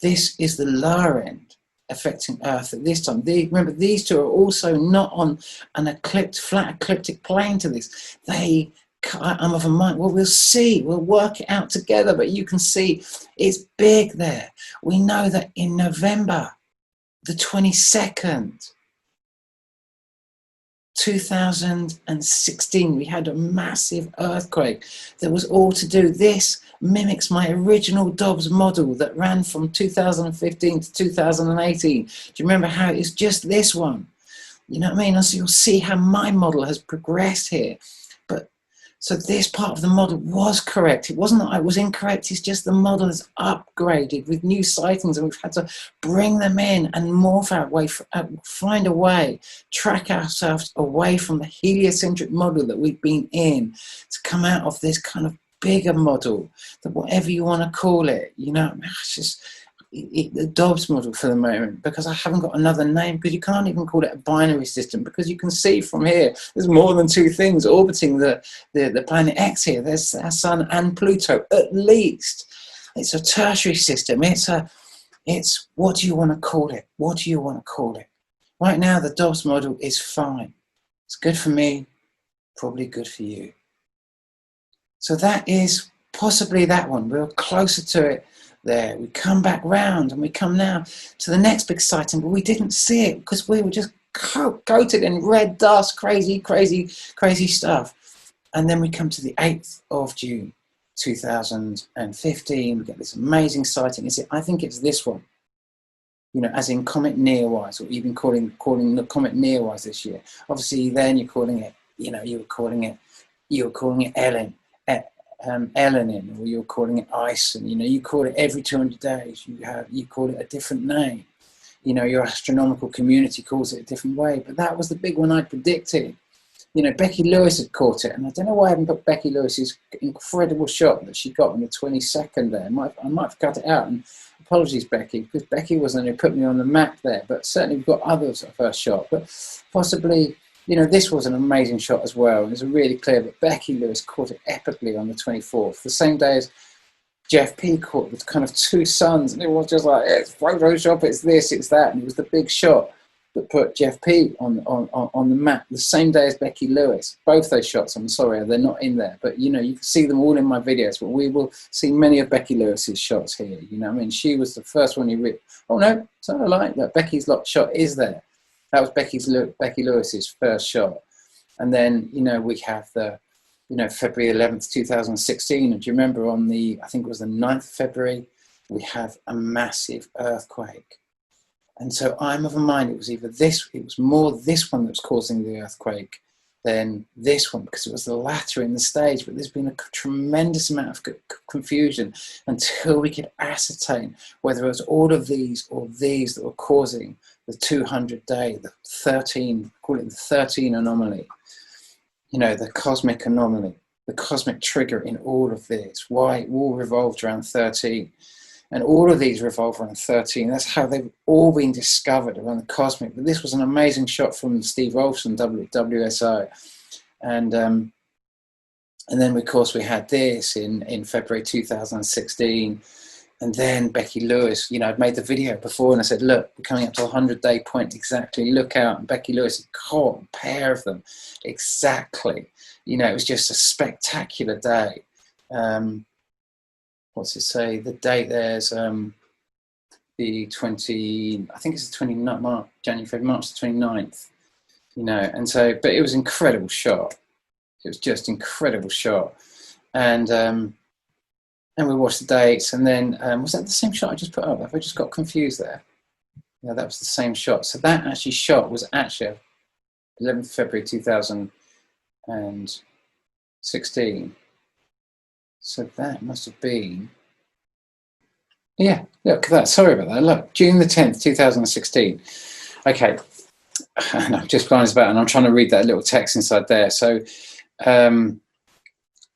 This is the lower end affecting Earth at this time. Remember, these two are also not on an flat ecliptic plane to this. I'm of a mind, well, we'll see, we'll work it out together, but you can see it's big there. We know that in November the 22nd, 2016, we had a massive earthquake that was all to do. This mimics my original Dobbs model that ran from 2015 to 2018. Do you remember how it's just this one? You know what I mean? And so you'll see how my model has progressed here. But so this part of the model was correct. It wasn't that I was incorrect, it's just the model is upgraded with new sightings, and we've had to bring them in and morph our way, find a way, track ourselves away from the heliocentric model that we've been in to come out of this kind of bigger model, that whatever you want to call it, you know, it's just the Dobbs model for the moment, because I haven't got another name, because you can't even call it a binary system, because you can see from here there's more than two things orbiting the planet X here. There's our sun and Pluto, at least. It's a tertiary system. It's a It's what do you want to call it? What do you want to call it? Right now, the Dobbs model is fine. It's good for me, probably good for you. So that is possibly that one. We're closer to it there. We come back round and we come now to the next big sighting, but we didn't see it because we were just coated in red dust, crazy, crazy, crazy stuff. And then we come to the 8th of June, 2015. We get this amazing sighting. I think it's this one. You know, as in Comet Neowise, or even calling the Comet Neowise this year. Obviously, then you're calling it, you know, you were calling it Elenin, or you're calling it Ison. You know, you call it every 200 days. You call it a different name. You know, your astronomical community calls it a different way. But that was the big one I predicted. You know, Becky Lewis had caught it, and I don't know why I haven't put Becky Lewis's incredible shot that she got on the 22nd there. I might have cut it out, and apologies, Becky, because Becky was the one who put me on the map there, but certainly we've got others of her shot. But possibly, you know, this was an amazing shot as well. It was really clear, but Becky Lewis caught it epically on the 24th, the same day as Jeff P caught with kind of two suns, and it was just like, it's Photoshop, it's this, it's that, and it was the big shot that put Jeff P on the map the same day as Becky Lewis. Both those shots, I'm sorry, they're not in there, but you know, you can see them all in my videos, but we will see many of Becky Lewis's shots here. You know, I mean, she was the first one you read. Oh no, it's not like that. Becky's shot is there. That was Becky Lewis's first shot. And then, you know, we have the, you know, February 11th, 2016. And do you remember on the, I think it was the 9th of February, we have a massive earthquake. And so I'm of a mind it was more this one that was causing the earthquake than this one, because it was the latter in the stage. But there's been a tremendous amount of confusion until we could ascertain whether it was all of these or these that were causing the 200-day, the 13, call it the 13 anomaly. You know, the cosmic anomaly, the cosmic trigger in all of this, why it all revolved around 13. And all of these revolve around 13. That's how they've all been discovered around the cosmic. But this was an amazing shot from Steve Olson, WSO. And then, of course, we had this in February 2016. And then Becky Lewis, you know, I'd made the video before and I said, look, we're coming up to a 100-day point exactly. Look out. And Becky Lewis had caught a pair of them exactly. You know, it was just a spectacular day. What's it say? The date there's the 20, I think it's the 29th, March, January, February, March the 29th, you know, and so, but it was an incredible shot. It was just incredible shot. And we watched the dates, and then, was that the same shot I just put up? Have I just got confused there? Yeah, that was the same shot. So that actually shot was actually 11th February 2016. So that must have been, yeah, look at that. Sorry about that. Look, June the 10th, 2016. Okay, and I'm just glancing about and I'm trying to read that little text inside there. So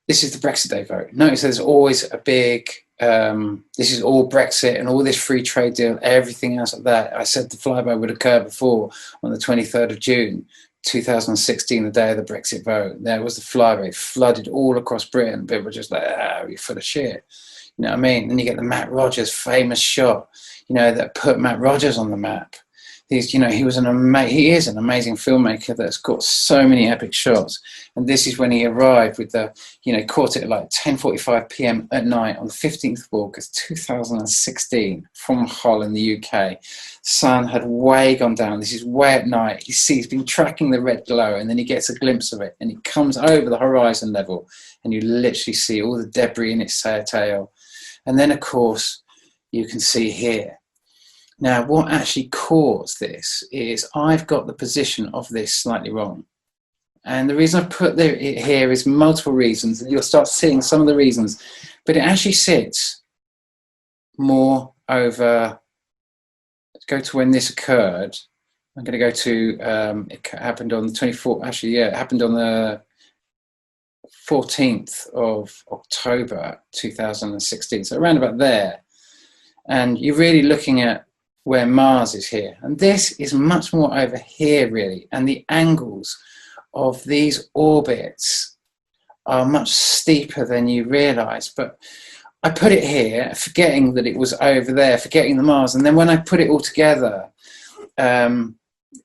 this is the Brexit Day vote. Notice there's always a big, this is all Brexit and all this free trade deal, everything else like that. I said the flyby would occur before on the 23rd of June. 2016, the day of the Brexit vote. There was the flyby, flooded all across Britain. People were just like, you're full of shit. You know what I mean? And you get the Matt Rogers famous shot, you know, that put Matt Rogers on the map. He's, you know, he is an amazing filmmaker that's got so many epic shots. And this is when he arrived with the, you know, caught it at like 10:45 p.m. at night on the 15th of August, 2016 from Hull in the UK. Sun had way gone down. This is way at night. He's been tracking the red glow, and then he gets a glimpse of it and it comes over the horizon level and you literally see all the debris in its tail. And then, of course, you can see here. Now, what actually caused this is I've got the position of this slightly wrong. And the reason I put it here is multiple reasons, and you'll start seeing some of the reasons, but it actually sits more over, let's go to when this occurred. I'm going to go to, it happened on the 24th, actually, yeah, it happened on the 14th of October 2016, so around about there. And you're really looking at where Mars is here. And this is much more over here, really. And the angles of these orbits are much steeper than you realize. But I put it here, forgetting that it was over there, forgetting the Mars. And then when I put it all together,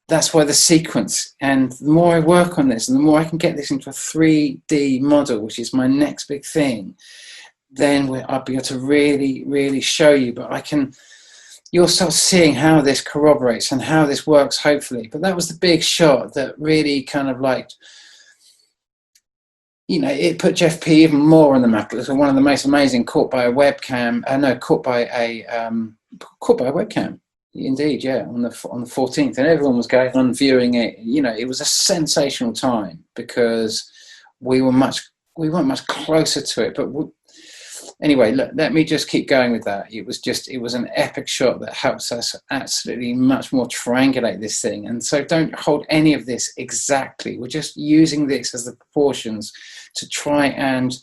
that's why the sequence, and the more I work on this and the more I can get this into a 3D model, which is my next big thing, then I'll be able to really, really show you. But you'll start seeing how this corroborates and how this works, hopefully. But that was the big shot that really kind of like, you know, it put Jeff P even more on the map. It was one of the most amazing, caught by a webcam. Caught by a webcam. Indeed, yeah, on the 14th, and everyone was going on viewing it. You know, it was a sensational time because we weren't much closer to it. But anyway, look, let me just keep going with that. It was an epic shot that helps us absolutely much more triangulate this thing. And so don't hold any of this exactly. We're just using this as the proportions to try and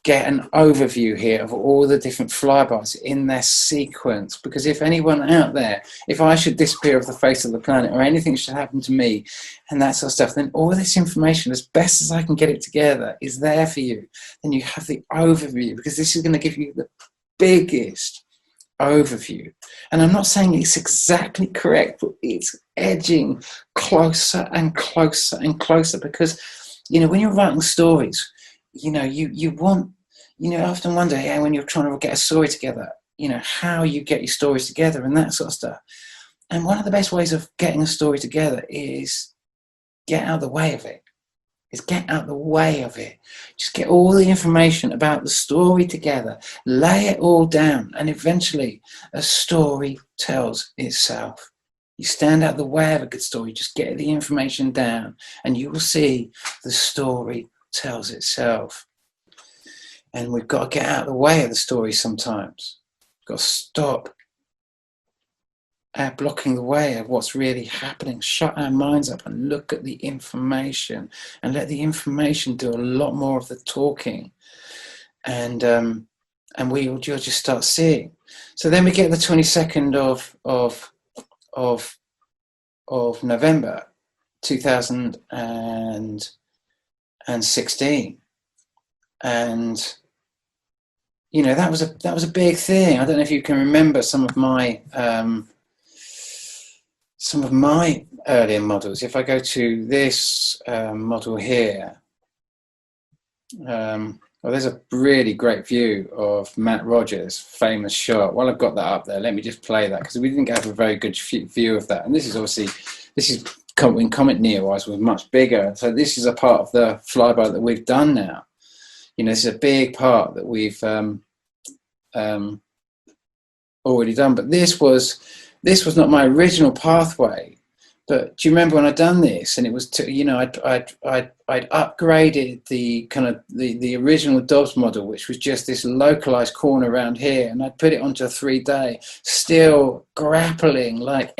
get an overview here of all the different flybys in their sequence. Because if anyone out there, if I should disappear off the face of the planet or anything should happen to me and that sort of stuff, then all this information, as best as I can get it together, is there for you. Then you have the overview, because this is going to give you the biggest overview. And I'm not saying it's exactly correct, but it's edging closer and closer and closer, because, you know, when you're writing stories, you know, you want, you know, I often wonder, yeah, when you're trying to get a story together, you know, how you get your stories together and that sort of stuff. And one of the best ways of getting a story together is get out of the way of it. Just get all the information about the story together, lay it all down, and eventually a story tells itself. You stand out the way of a good story, just get the information down, and you will see the story tells itself. And we've got to get out of the way of the story sometimes. We've got to stop blocking the way of what's really happening. Shut our minds up and look at the information, and let the information do a lot more of the talking. And you'll just start seeing. So then we get the 22nd of November 2016. And you know, that was a big thing. I don't know if you can remember some of my earlier models. If I go to this model here, well, there's a really great view of Matt Rogers' famous shot. While I've got that up there, let me just play that, because we didn't have a very good view of that. And this is obviously, when Comet Neowise was much bigger. So this is a part of the flyby that we've done now. You know, this is a big part that we've already done. But this was not my original pathway. But do you remember when I'd done this, and it was you know, I'd upgraded the kind of the original Dobbs model, which was just this localized corner around here, and I'd put it onto a 3D, still grappling, like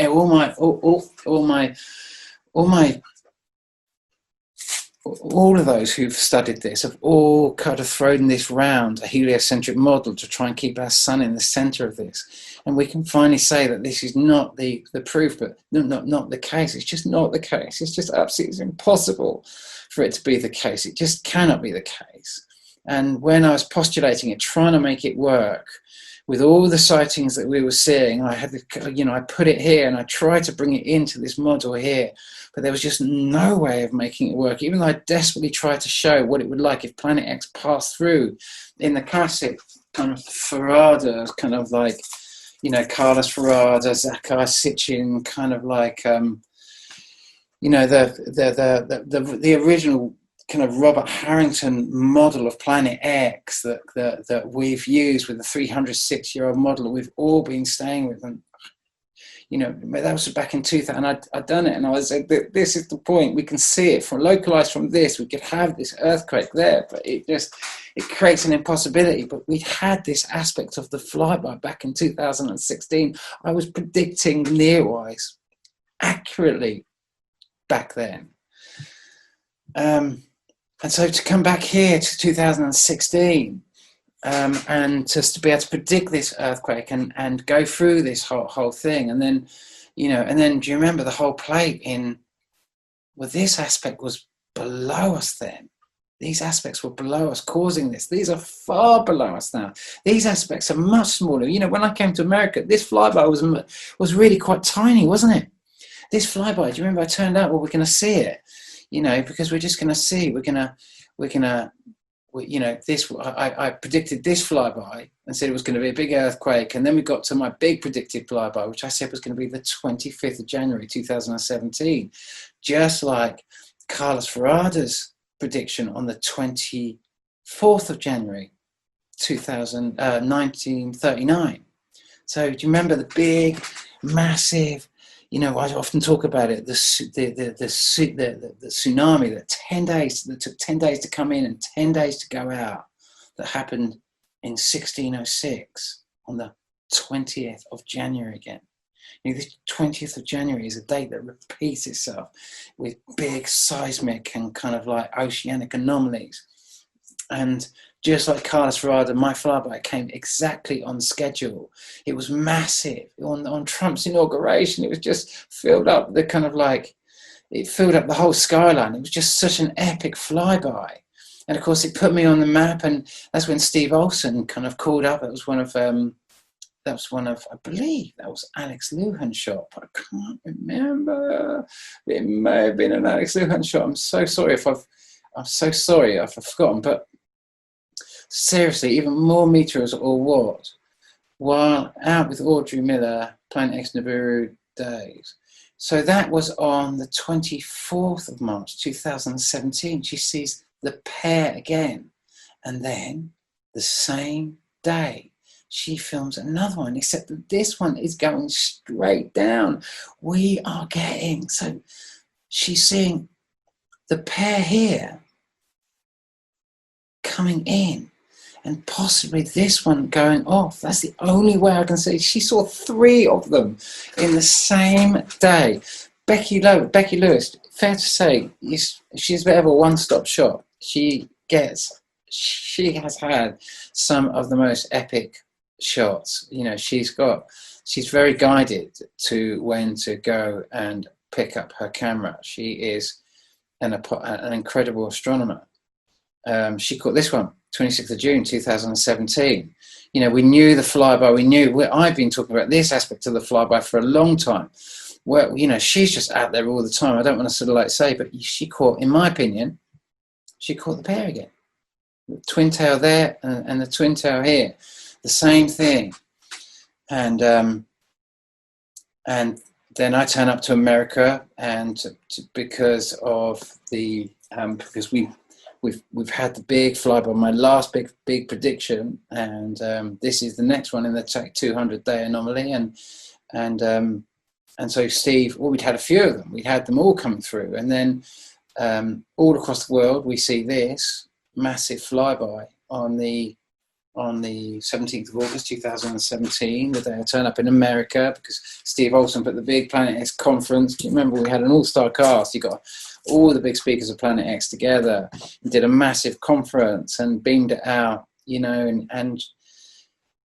all of those who've studied this have all kind of thrown this round a heliocentric model to try and keep our sun in the center of this. And we can finally say that this is not the proof, but not the case. It's just not the case. It's just absolutely impossible for it to be the case. It just cannot be the case. And when I was postulating it, trying to make it work, with all the sightings that we were seeing, I had, you know, I put it here and I tried to bring it into this model here, but there was just no way of making it work. Even though I desperately tried to show what it would like if Planet X passed through in the classic kind of Farada, kind of like, you know, Carlos Farada, Zachar Sitchin, kind of like, you know, the original kind of Robert Harrington model of Planet X that we've used with the 306-year-old model that we've all been staying with. And, you know, that was back in 2000. I'd done it, and I was like, this is the point. We can see it from localized from this. We could have this earthquake there, but it creates an impossibility. But we had this aspect of the flyby back in 2016. I was predicting Neowise accurately back then. And so to come back here to 2016 and just to be able to predict this earthquake and go through this whole thing, and then, you know, and then do you remember the whole plate in, well, this aspect was below us then. These aspects were below us, causing this. These are far below us now. These aspects are much smaller. You know, when I came to America, this flyby was really quite tiny, wasn't it? This flyby, do you remember I turned out, well, we're going to see it, you know, because we're just going to see, you know, this, I predicted this flyby and said it was going to be a big earthquake. And then we got to my big predicted flyby, which I said was going to be the 25th of January, 2017, just like Carlos Ferrada's prediction on the 24th of January 1939. So do you remember the big, massive, you know, I often talk about it, the tsunami that took 10 days to come in and 10 days to go out, that happened in 1606 on the 20th of January again. You know, the 20th of January is a date that repeats itself with big seismic and kind of like oceanic anomalies. And just like Carlos Ferrada, my flyby came exactly on schedule. It was massive. On Trump's inauguration, it was just filled up the kind of like, it filled up the whole skyline. It was just such an epic flyby. And of course, it put me on the map. And that's when Steve Olsen kind of called up. It was one of, I believe that was Alex Luhan shot, but I can't remember. It may have been an Alex Luhan shot. I'm so sorry if I've forgotten, but seriously, even more meteors or what? While out with Audrey Miller, Planet X Nibiru days. So that was on the 24th of March, 2017. She sees the pair again. And then the same day, she films another one, except that this one is going straight down. We are getting, so she's seeing the pair here coming in and possibly this one going off. That's the only way I can see. She saw 3 of them in the same day. Becky Lewis, fair to say, she's a bit of a one-stop shop. She has had some of the most epic shots. You know, she's very guided to when to go and pick up her camera. She is an incredible astronomer. She caught this one, 26th of June, 2017. You know, we knew the flyby, I've been talking about this aspect of the flyby for a long time. Well, you know, she's just out there all the time. I don't want to sort of like say, but she caught, in my opinion, she caught the pair again. The twin tail there and the twin tail here. The same thing. And then I turn up to America, and because of the because we've had the big flyby, my last big prediction, and this is the next one in the 200-day anomaly, and so Steve, well, we'd had a few of them, we'd had them all coming through, and then all across the world we see this massive flyby on the 17th of August 2017, the day I turn up in America, because Steve Olsen put the big Planet X conference. Do you remember we had an all-star cast? You got all the big speakers of Planet X together, did a massive conference and beamed it out, you know, and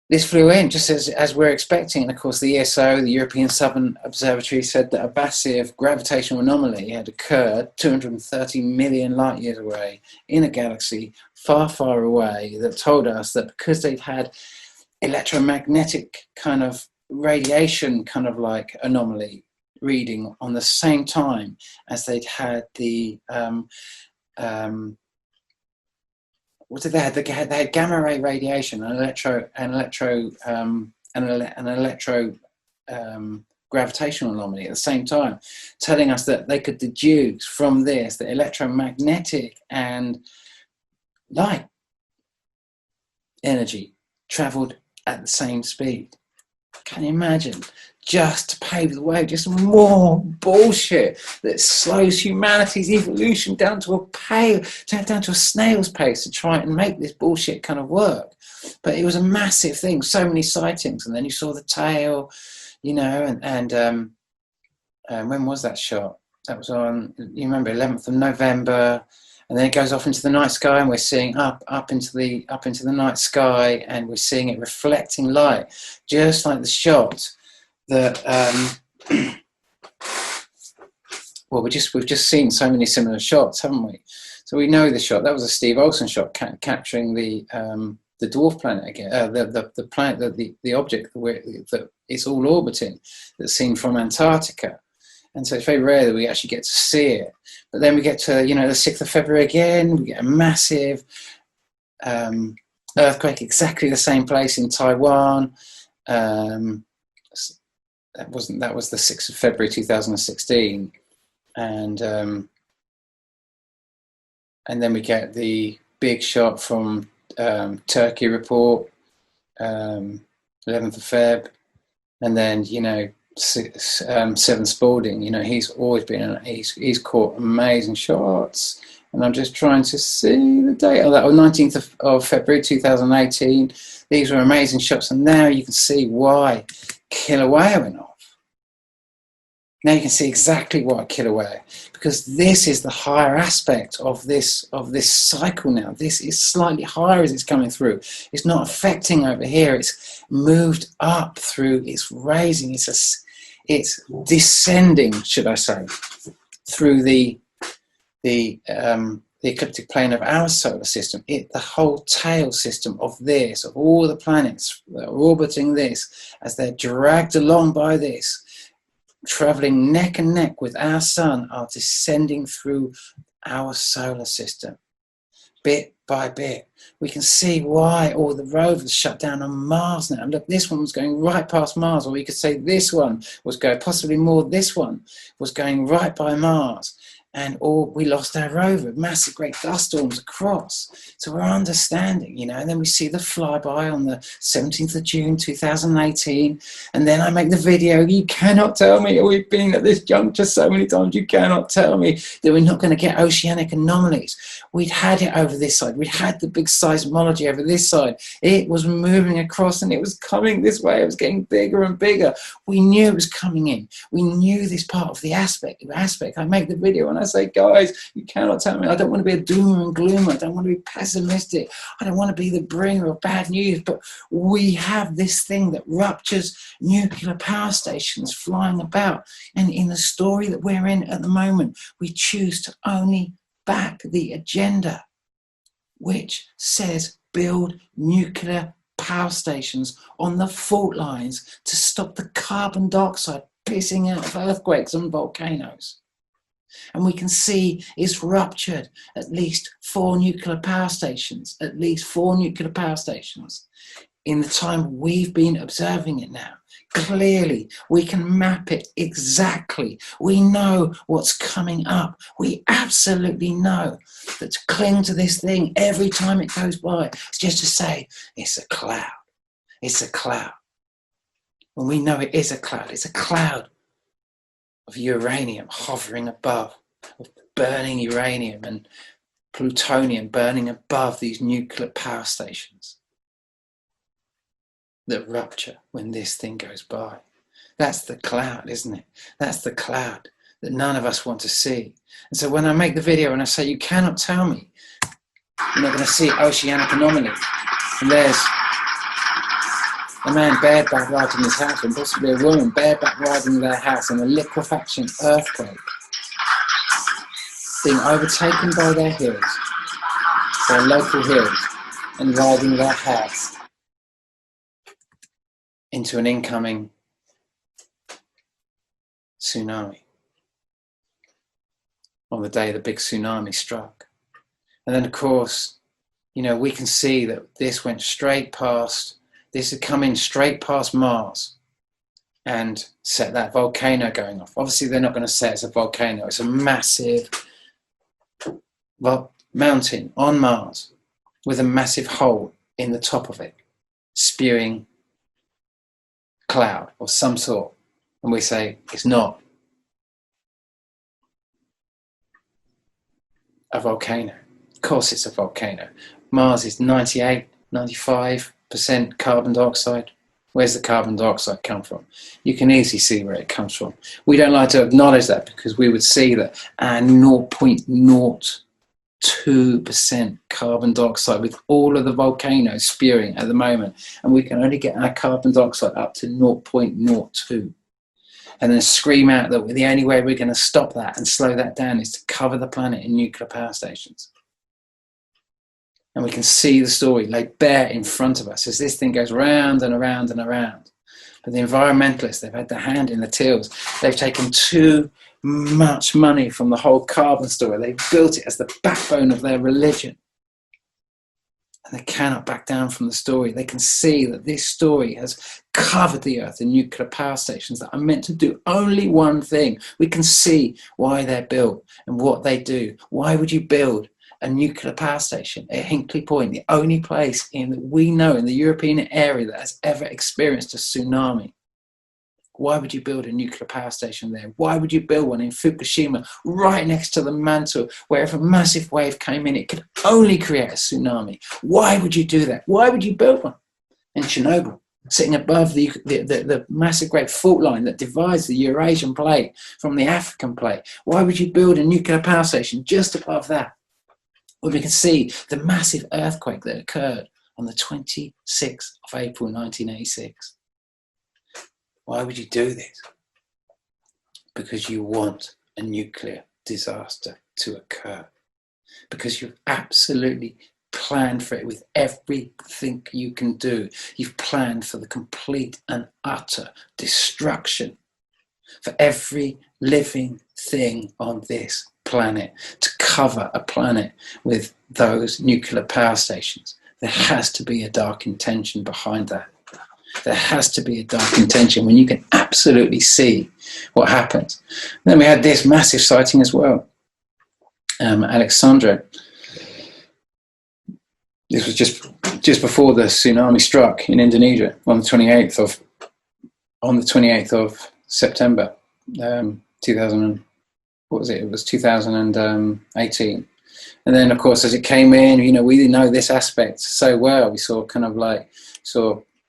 this flew in just as we're expecting. And of course the ESO, the European Southern Observatory, said that a massive gravitational anomaly had occurred 230 million light years away in a galaxy far, far away, that told us that because they'd had electromagnetic kind of radiation kind of like anomaly reading on the same time as they'd had the what did they have? They had gamma ray radiation, an electro gravitational anomaly at the same time, telling us that they could deduce from this that electromagnetic and light energy traveled at the same speed. Can you imagine? Just to pave the way, just more bullshit that slows humanity's evolution down to a snail's pace to try and make this bullshit kind of work. But it was a massive thing, so many sightings, and then you saw the tail, you know, and when was that shot? That was on, you remember, 11th of November, and then it goes off into the night sky, and we're seeing up into the night sky, and we're seeing it reflecting light, just like the shot that well, we've just seen so many similar shots, haven't we? So we know the shot. That was a Steve Olsen shot capturing the dwarf planet again, the planet, the object that it's all orbiting, that's seen from Antarctica. And so it's very rare that we actually get to see it. But then we get to, the 6th of February again, we get a massive earthquake, exactly the same place in Taiwan. That was the 6th of February 2016. And then we get the big shot from Turkey report, 11th of Feb. And then, Seven Spalding, he's always been, he's caught amazing shots. And I'm just trying to see the date of that, 19th of February 2018. These were amazing shots. And now you can see why Kilauea went off. Now you can see exactly why Kilauea, because this is the higher aspect of this cycle now. This is slightly higher as it's coming through. It's not affecting over here. It's moved up through. It's raising. It's descending, should I say, through the ecliptic plane of our solar system. The whole tail system of this, of all the planets that are orbiting this, as they're dragged along by this, traveling neck and neck with our sun, are descending through our solar system bit by bit. We can see why all the rovers shut down on Mars now. Look, this one was going right past Mars, or we could say this one was going, possibly more, this one was going right by Mars. And we lost our rover, massive great dust storms across. So we're understanding, and then we see the flyby on the 17th of June 2018. And then I make the video. You cannot tell me, we've been at this juncture so many times, you cannot tell me that we're not going to get oceanic anomalies. We'd had it over this side. We'd had the big seismology over this side. It was moving across and it was coming this way. It was getting bigger and bigger. We knew it was coming in. We knew this part of the aspect. I make the video and I say, guys, you cannot tell me. I don't want to be a doomer and gloomer. I don't want to be pessimistic. I don't want to be the bringer of bad news. But we have this thing that ruptures nuclear power stations flying about. And in the story that we're in at the moment, we choose to only back the agenda, which says build nuclear power stations on the fault lines to stop the carbon dioxide pissing out of earthquakes and volcanoes. And we can see it's ruptured at least 4 nuclear power stations, in the time we've been observing it now. Clearly, we can map it exactly. We know what's coming up. We absolutely know that to cling to this thing every time it goes by, it's just to say, it's a cloud. It's a cloud. When we know it is a cloud, it's a cloud of uranium hovering above, of burning uranium and plutonium burning above these nuclear power stations that rupture when this thing goes by. That's the cloud, isn't it? That's the cloud that none of us want to see. And so when I make the video and I say, you cannot tell me you're not going to see oceanic anomalies, and there's a man bareback riding his house, and possibly a woman bareback riding their house in a liquefaction earthquake, being overtaken by their hills, their local hills, and riding their house into an incoming tsunami on the day the big tsunami struck. And then, of course, we can see that this went straight past, this had come in straight past Mars and set that volcano going off. Obviously, they're not going to say it's a volcano. It's a massive mountain on Mars with a massive hole in the top of it, spewing cloud of some sort. And we say it's not a volcano. Of course it's a volcano. Mars is 98, 95% carbon dioxide. Where's the carbon dioxide come from? You can easily see where it comes from. We don't like to acknowledge that because we would see that our 0.02% carbon dioxide with all of the volcanoes spewing at the moment, and we can only get our carbon dioxide up to 0.02. and then scream out that the only way we're going to stop that and slow that down is to cover the planet in nuclear power stations. And we can see the story laid bare in front of us as this thing goes round and around and around. But the environmentalists, they've had their hand in the tills. They've taken too much money from the whole carbon story. They've built it as the backbone of their religion. And they cannot back down from the story. They can see that this story has covered the earth in nuclear power stations that are meant to do only one thing. We can see why they're built and what they do. Why would you build a nuclear power station at Hinkley Point, the only place that we know in the European area that has ever experienced a tsunami? Why would you build a nuclear power station there? Why would you build one in Fukushima, right next to the mantle, where if a massive wave came in, it could only create a tsunami? Why would you do that? Why would you build one in Chernobyl, sitting above the massive great fault line that divides the Eurasian plate from the African plate? Why would you build a nuclear power station just above that, where we can see the massive earthquake that occurred on the 26th of April 1986? Why would you do this? Because you want a nuclear disaster to occur. Because you've absolutely planned for it with everything you can do. You've planned for the complete and utter destruction for every living thing on this planet, to cover a planet with those nuclear power stations. There has to be a dark intention behind that. There has to be a dark intention when you can absolutely see what happens. And then we had this massive sighting as well. Alexandra. This was just before the tsunami struck in Indonesia on the 28th of September, 2000. What was it? It was 2018. And then, of course, as it came in, we know this aspect so well. We saw the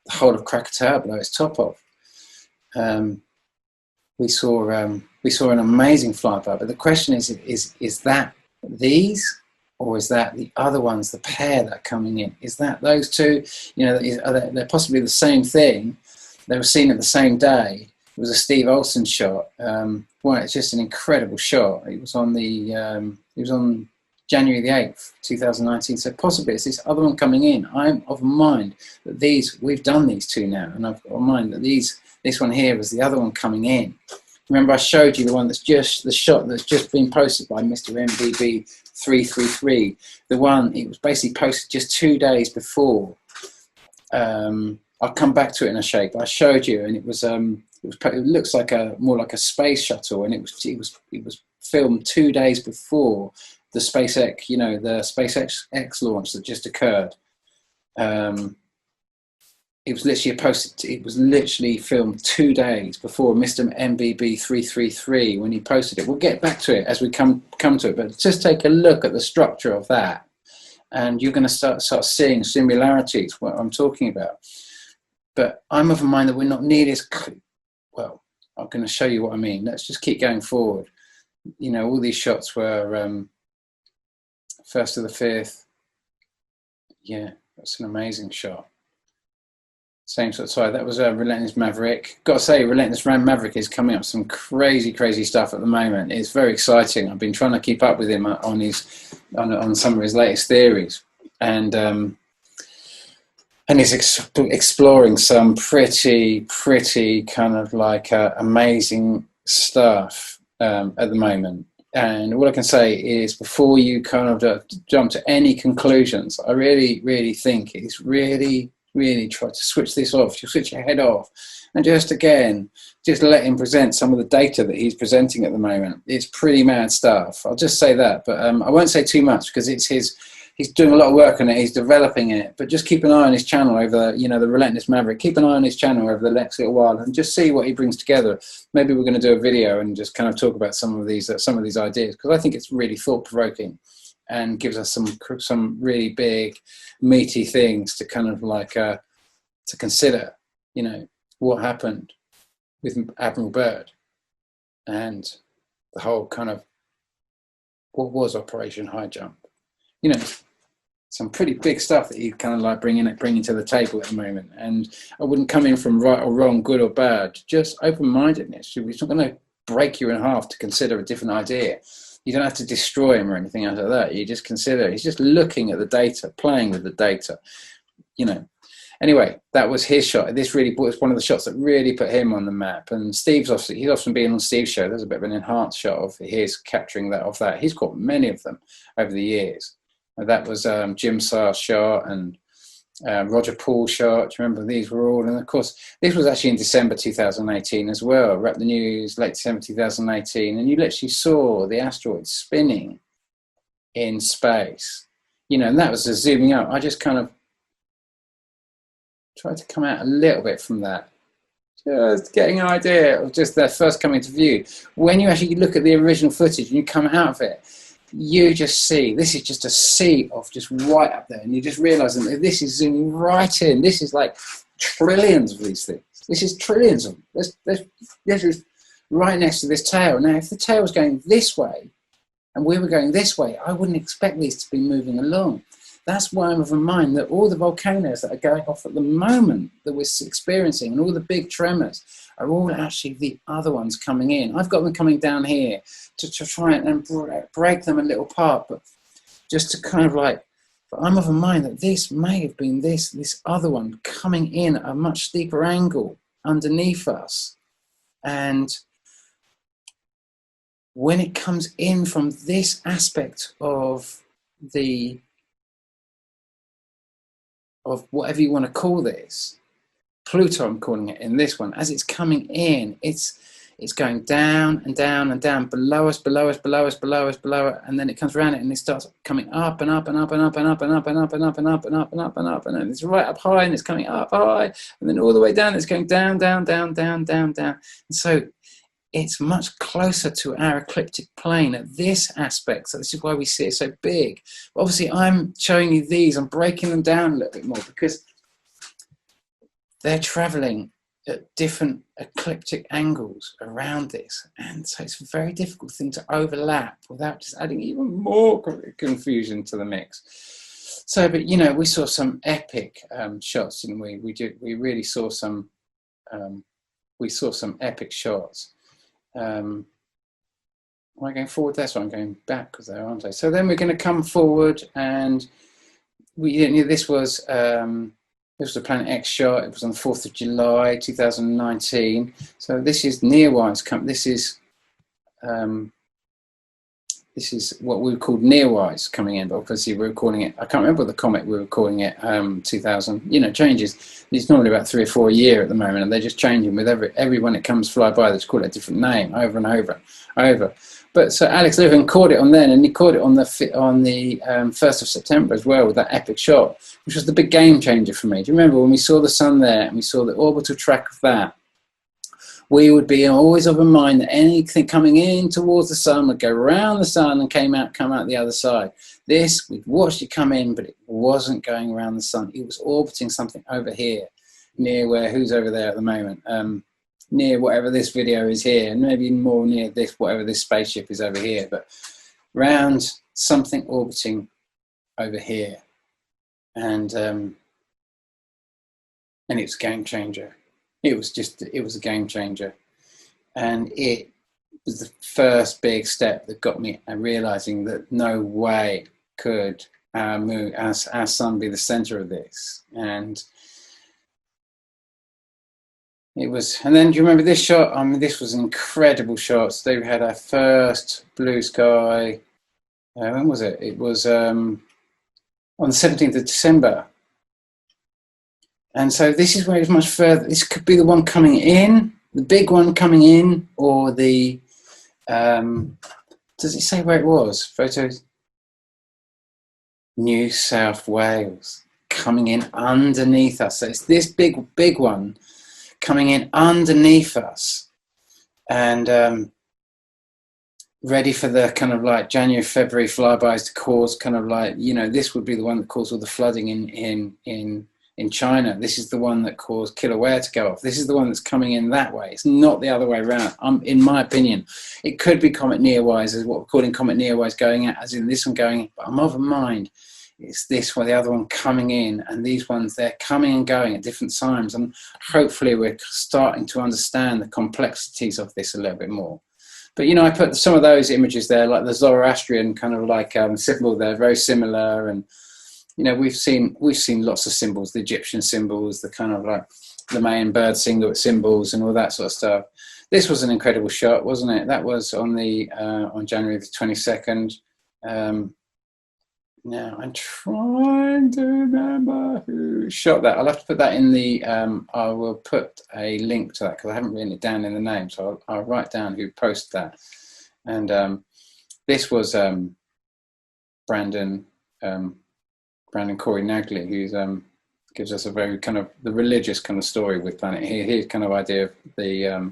whole of Krakatoa blow its top off. We saw an amazing flyby, but the question is that these, or is that the other ones, the pair that are coming in? Is that those two? They're possibly the same thing. They were seen at the same day. It was a Steve Olsen shot. It's just an incredible shot. It was on January the 8th, 2019. So possibly it's this other one coming in. I'm of mind that we've done these two now, and I've got in mind that this one here was the other one coming in. Remember, I showed you the one the shot that's just been posted by Mr. MBB333. The one, it was basically posted just 2 days before. I'll come back to it in a shake, but I showed you, and it looks like more like a space shuttle, and it was filmed 2 days before the SpaceX, the SpaceX launch that just occurred. It was literally filmed 2 days before Mr. MBB333 when he posted it. We'll get back to it as we come to it, but just take a look at the structure of that, and you're going to start seeing similarities, what I'm talking about. But I'm of a mind that we're not nearly as well. I'm going to show you what I mean. Let's just keep going forward. All these shots were 1st to the 5th. Yeah, that's an amazing shot. Same sort of side. That was Relentless Maverick. Got to say, Relentless Maverick is coming up with some crazy stuff at the moment. It's very exciting. I've been trying to keep up with him on some of his latest theories, and he's exploring some pretty kind of like amazing stuff at the moment. And all I can say is, before you kind of jump to any conclusions, I really think it's really try to switch this off, switch your head off, and just let him present some of the data that he's presenting at the moment. It's pretty mad stuff. I'll just say that, but I won't say too much, because he's doing a lot of work on it, he's developing it, but just keep an eye on his channel over, the Relentless Maverick. Keep an eye on his channel over the next little while and just see what he brings together. Maybe we're going to do a video and just kind of talk about some of these ideas, because I think it's really thought-provoking and gives us some really big, meaty things to kind of like to consider. What happened with Admiral Byrd and the whole kind of what was Operation High Jump. It's some pretty big stuff that he's kind of like bringing to the table at the moment. And I wouldn't come in from right or wrong, good or bad, just open-mindedness. It's not going to break you in half to consider a different idea. You don't have to destroy him or anything out of that. You just consider, he's just looking at the data, playing with the data, you know. Anyway, that was his shot. This really was one of the shots that really put him on the map. And he's often been on Steve's show. There's a bit of an enhanced shot of his capturing that of that. He's got many of them over the years. And that was Jim Sarr's shot and Roger Paul's shot. Do you remember these were all? And of course, this was actually in December 2018 as well. Wrap the News, late December 2018. And you literally saw the asteroid spinning in space. You know, and that was a zooming out. I just kind of tried to come out a little bit from that, just getting an idea of just their first coming to view. When you actually look at the original footage and you come out of it, you just see, this is just a sea of just right up there, and you just realise that this is zooming right in. This is like trillions of these things. This is trillions of them. This is right next to this tail. Now, if the tail was going this way and we were going this way, I wouldn't expect these to be moving along. That's why I'm of a mind that all the volcanoes that are going off at the moment that we're experiencing and all the big tremors are all actually the other ones coming in. I've got them coming down here to try and break them a little apart, but just to kind of like, but I'm of a mind that this may have been this other one coming in at a much steeper angle underneath us. And when it comes in from this aspect of whatever you want to call this, Pluto I'm calling it in this one, as it's coming in, it's going down and down and down, below us, below us, below us, below us, below it, and then it comes around it and it starts coming up and up and up and up and up and up and up and up and up and up and up and up, and then it's right up high and it's coming up high, and then all the way down it's going down, down, down, down, down, down. And so it's much closer to our ecliptic plane at this aspect. So this is why we see it so big. But obviously I'm showing you these, I'm breaking them down a little bit more because they're traveling at different ecliptic angles around this. And so it's a very difficult thing to overlap without just adding even more confusion to the mix. So, but you know, we saw some epic shots, didn't we? We really saw some, epic shots. Am I going forward? That's why I'm going backwards there, aren't I? So then we're going to come forward, and this was a Planet X shot. It was on the 4th of July 2019. So this is Nearwise. This is what we called Nearwise coming in, but obviously we were calling it, I can't remember the comet we were calling it, 2000, you know, changes. It's normally about 3 or 4 a year at the moment, and they're just changing with every one that comes fly by, they just call it a different name over and over. But so Alex Levin caught it on then, and he caught it on the 1st of September as well with that epic shot, which was the big game changer for me. Do you remember when we saw the sun there and we saw the orbital track of that? We would be always of a mind that anything coming in towards the sun would go around the sun and come out the other side. This, we'd watched it come in, but it wasn't going around the sun. It was orbiting something over here, near where, who's over there at the moment? Near whatever this video is here, and maybe more near this, whatever this spaceship is over here, but round something orbiting over here. And it was a game changer. It was a game changer. And it was the first big step that got me realizing that no way could our sun be the center of this. And it was, and then do you remember this shot? I mean, this was an incredible shot. So we had our first blue sky. When was it? It was on the 17th of December. And so this is where it's much further. This could be the one coming in, the big one coming in, or the, does it say where it was? Photos? New South Wales, coming in underneath us. So it's this big one coming in underneath us, and ready for the kind of like January, February flybys to cause kind of like, you know, this would be the one that caused all the flooding in China. This is the one that caused Kilauea to go off. This is the one that's coming in that way. It's not the other way around. In my opinion, it could be Comet Nearwise, as what we're calling Comet Nearwise going out, as in this one going in, but I'm of a mind it's this one, the other one coming in, and these ones, they're coming and going at different times. And hopefully we're starting to understand the complexities of this a little bit more. But, you know, I put some of those images there, like the Zoroastrian kind of like symbol there, very similar. And, you know, we've seen lots of symbols, the Egyptian symbols, the kind of like the Mayan bird symbols and all that sort of stuff. This was an incredible shot, wasn't it? That was on the on January the 22nd. Now I'm trying to remember who shot that. I'll have to put that in the, I will put a link to that because I haven't written it down in the name. So I'll write down who posted that. And this was Brandon Corey Nagley, who's gives us a very kind of the religious kind of story with Planet. Here's kind of idea of the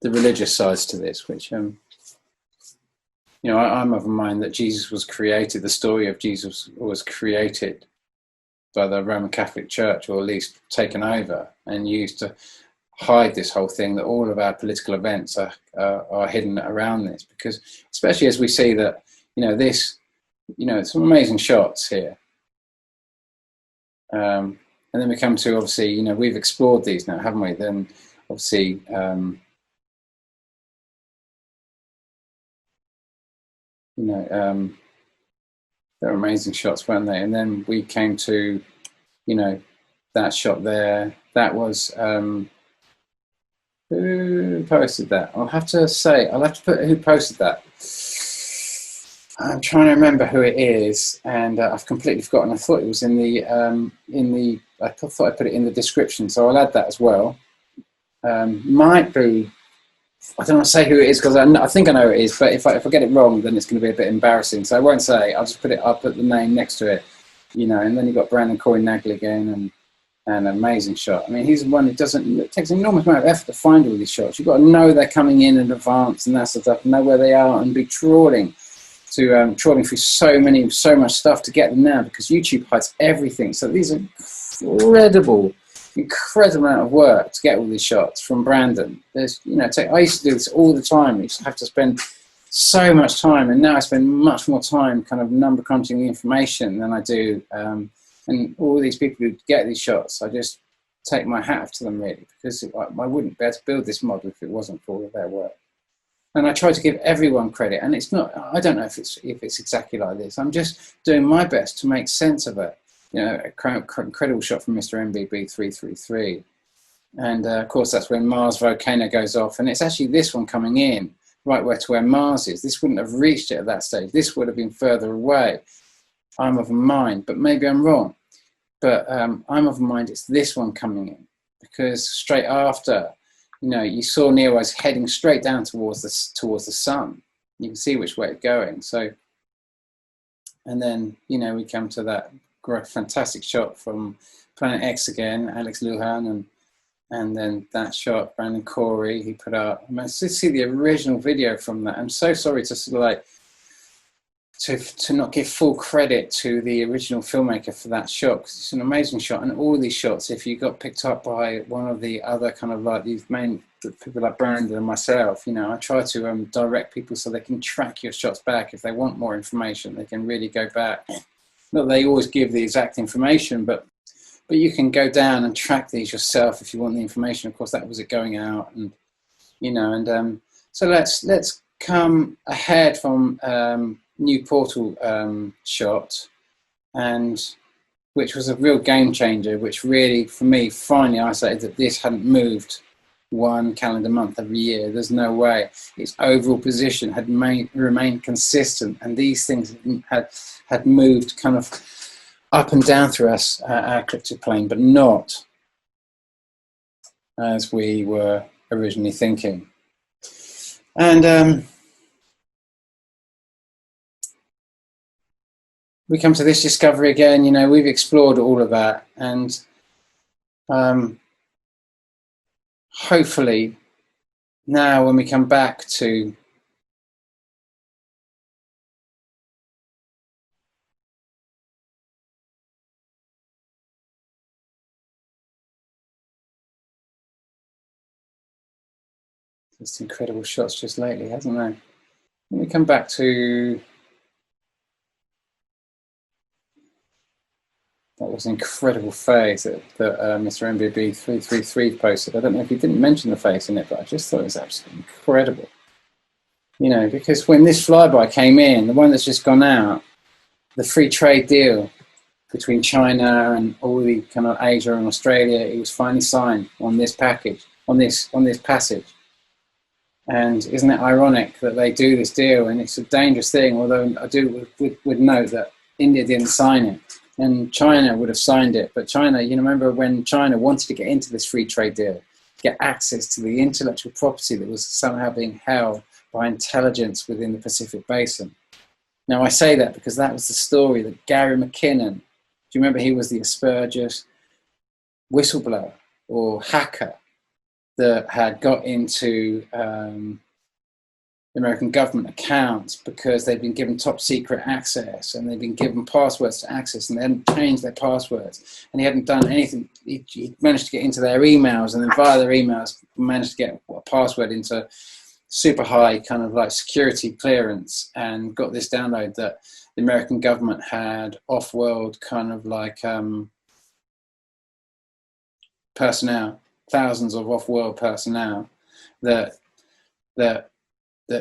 religious sides to this, which you know, I'm of a mind that Jesus was created, the story of Jesus was created by the Roman Catholic Church, or at least taken over and used to hide this whole thing, that all of our political events are hidden around this. Because especially as we see that, you know, this, you know, some amazing shots here. And then we come to, obviously, you know, we've explored these now, haven't we? Then obviously, you know, they're amazing shots, weren't they? And then we came to, you know, that shot there. That was, who posted that? I'll have to put who posted that. I'm trying to remember who it is, and I've completely forgotten. I thought it was in the, I thought I put it in the description, so I'll add that as well. Might be, I don't want to say who it is because I think I know who it is, but if I get it wrong, then it's going to be a bit embarrassing. So I won't say. I'll just put the name next to it, you know. And then you've got Brandon Corey Nagley again, and an amazing shot. I mean, he's the one who it takes an enormous amount of effort to find all these shots. You've got to know they're coming in advance and that sort of stuff, know where they are, and be trawling through so much stuff to get them now, because YouTube hides everything. So these are incredible amount of work to get all these shots from Brandon. There's, you know, I used to do this all the time. I used to have to spend so much time, and now I spend much more time kind of number crunching the information than I do. And all these people who get these shots, I just take my hat off to them, really, because I wouldn't be able to build this model if it wasn't for all of their work. And I try to give everyone credit, and it's not, I don't know if it's exactly like this. I'm just doing my best to make sense of it. You know, incredible shot from Mr. MBB 333. And of course, that's when Mars volcano goes off. And it's actually this one coming in right where Mars is. This wouldn't have reached it at that stage. This would have been further away. I'm of a mind, but maybe I'm wrong. But I'm of a mind it's this one coming in, because straight after, you know, you saw Neowise heading straight down towards the sun. You can see which way it's going. So, and then, you know, we come to that great, fantastic shot from Planet X again, Alex Lujan, and then that shot, Brandon Corey, he put out. I mean, to see the original video from that. I'm so sorry to sort of like, to not give full credit to the original filmmaker for that shot, because it's an amazing shot. And all these shots, if you got picked up by one of the other kind of like these main people like Brandon and myself, you know, I try to direct people so they can track your shots back. If they want more information, they can really go back. Not that they always give the exact information, but you can go down and track these yourself if you want the information. Of course, that was it going out, and you know, and so let's come ahead from new portal shot, and which was a real game changer, which really, for me, finally isolated that this hadn't moved one calendar month every year. There's no way. Its overall position had remained consistent, and these things had moved kind of up and down through our ecliptic plane, but not as we were originally thinking. And we come to this discovery again. You know, we've explored all of that, and hopefully now when we come back to just incredible shots just lately, hasn't there? When we come back to was an incredible phrase that Mr. MBB333 posted. I don't know if he didn't mention the face in it, but I just thought it was absolutely incredible. You know, because when this flyby came in, the one that's just gone out, the free trade deal between China and all the kind of Asia and Australia, it was finally signed on this package, on this passage. And isn't it ironic that they do this deal, and it's a dangerous thing, although I would note that India didn't sign it, and China would have signed it. But China, you know, remember when China wanted to get into this free trade deal, get access to the intellectual property that was somehow being held by intelligence within the Pacific Basin. Now I say that because that was the story that Gary McKinnon, do you remember he was the Asperger's whistleblower or hacker that had got into the American government accounts because they'd been given top secret access and they'd been given passwords to access and they hadn't changed their passwords and he hadn't done anything. He managed to get into their emails and then via their emails managed to get a password into super high kind of like security clearance and got this download that the American government had off-world kind of like personnel, thousands of off-world personnel that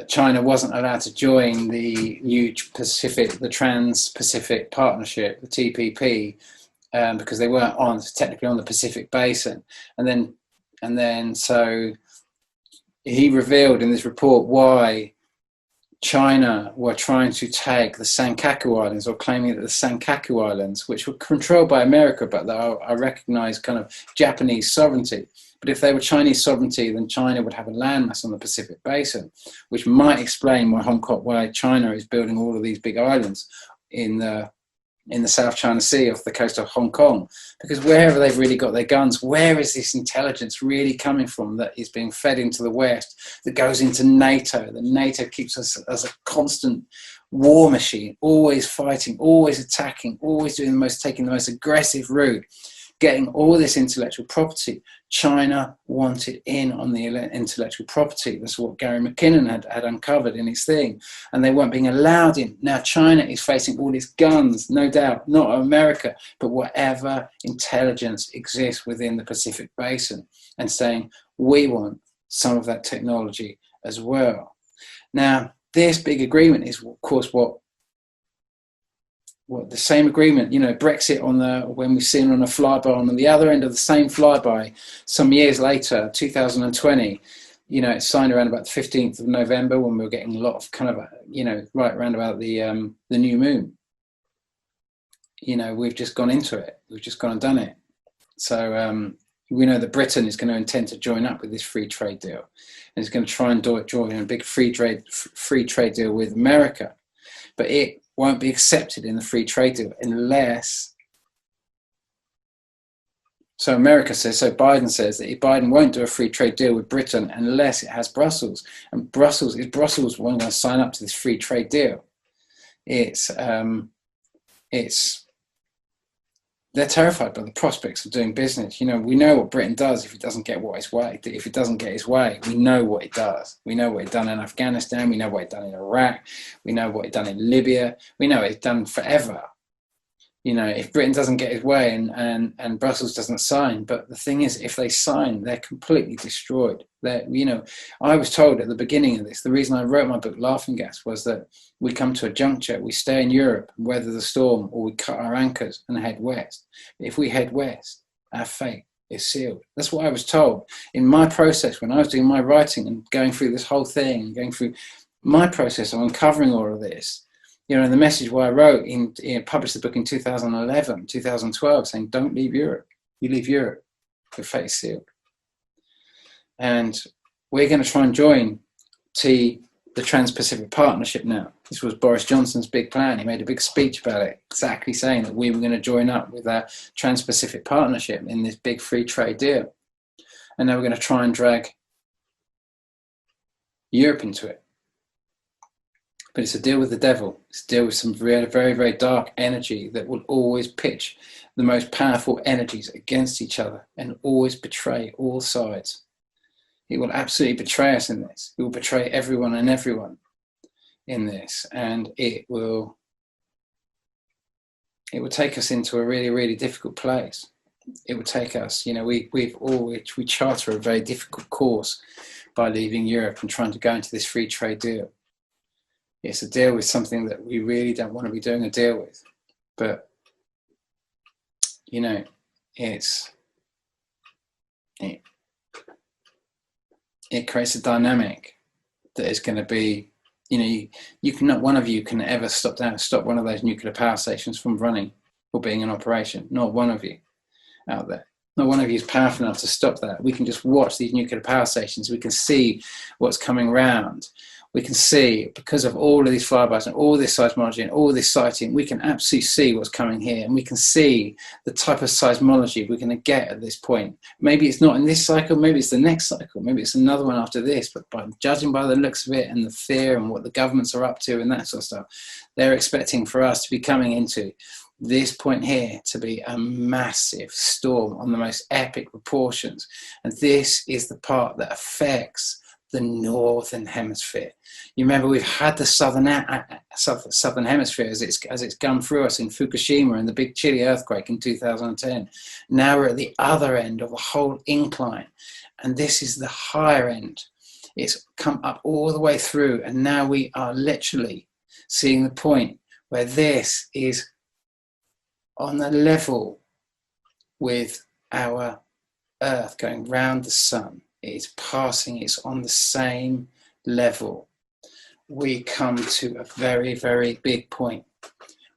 China wasn't allowed to join the new the Trans-Pacific Partnership, the TPP, because they weren't technically on the Pacific Basin. And then so he revealed in this report why China were trying to take the Senkaku Islands, or claiming that the Senkaku Islands, which were controlled by America, but that I recognize kind of Japanese sovereignty. But if they were Chinese sovereignty, then China would have a landmass on the Pacific Basin, which might explain why China is building all of these big islands in the South China Sea off the coast of Hong Kong. Because wherever they've really got their guns, where is this intelligence really coming from that is being fed into the West, that goes into NATO? The NATO keeps us as a constant war machine, always fighting, always attacking, always taking the most aggressive route, getting all this intellectual property. China wanted in on the intellectual property. That's what Gary McKinnon had uncovered in his thing. And they weren't being allowed in. Now China is facing all these guns, no doubt, not America, but whatever intelligence exists within the Pacific Basin, and saying, we want some of that technology as well. Now, this big agreement is, of course, what the same agreement, you know, Brexit when we've seen on a flyby on the other end of the same flyby some years later, 2020, you know, it's signed around about the 15th of November when we were getting a lot of kind of, you know, right around about the new moon. You know, we've just gone into it. We've just gone and done it. So we know that Britain is going to intend to join up with this free trade deal. And it's going to try and join a big free trade deal with America. But it won't be accepted in the free trade deal unless, so America says, so Biden says that Biden won't do a free trade deal with Britain unless it has Brussels. And Brussels won't going to sign up to this free trade deal. They're terrified by the prospects of doing business. You know, we know what Britain does if it doesn't get his way. If it doesn't get his way, we know what it does. We know what it's done in Afghanistan. We know what it's done in Iraq. We know what it's done in Libya. We know it's done forever. You know, if Britain doesn't get his way and Brussels doesn't sign, but the thing is, if they sign, they're completely destroyed. You know, I was told at the beginning of this, the reason I wrote my book Laughing Gas was that we come to a juncture, we stay in Europe, weather the storm, or we cut our anchors and head west. If we head west, our fate is sealed. That's what I was told. In my process, when I was doing my writing and going through this whole thing, and going through my process of uncovering all of this, you know, and the message where I wrote published the book in 2011, 2012, saying, don't leave Europe. You leave Europe, your fate is sealed. And we're going to try and join the Trans-Pacific Partnership now. This was Boris Johnson's big plan. He made a big speech about it, exactly saying that we were going to join up with our Trans-Pacific Partnership in this big free trade deal. And now we're going to try and drag Europe into it. But it's a deal with the devil. It's a deal with some very, very, very dark energy that will always pitch the most powerful energies against each other and always betray all sides. It will absolutely betray us in this. It will betray everyone and everyone in this. And it will it would take us into a really, really difficult place. It would take us, you know, we charter a very difficult course by leaving Europe and trying to go into this free trade deal. It's a deal with something that we really don't want to be doing a deal with. But, you know, it creates a dynamic that is going to be, you know, you can, not one of you can ever stop one of those nuclear power stations from running or being in operation. Not one of you out there. Not one of you is powerful enough to stop that. We can just watch these nuclear power stations. We can see what's coming round. We can see, because of all of these flybys and all this seismology and all this sighting, we can absolutely see what's coming here, and we can see the type of seismology we're going to get at this point. Maybe it's not in this cycle, maybe it's the next cycle, maybe it's another one after this, but judging by the looks of it and the fear and what the governments are up to and that sort of stuff, they're expecting for us to be coming into this point here to be a massive storm on the most epic proportions. And this is the part that affects the northern hemisphere. You remember we've had the southern hemisphere as it's gone through us in Fukushima and the big Chile earthquake in 2010. Now we're at the other end of the whole incline, and this is the higher end. It's come up all the way through, and now we are literally seeing the point where this is on the level with our Earth going round the sun. It's passing, it's on the same level. We come to a very, very big point.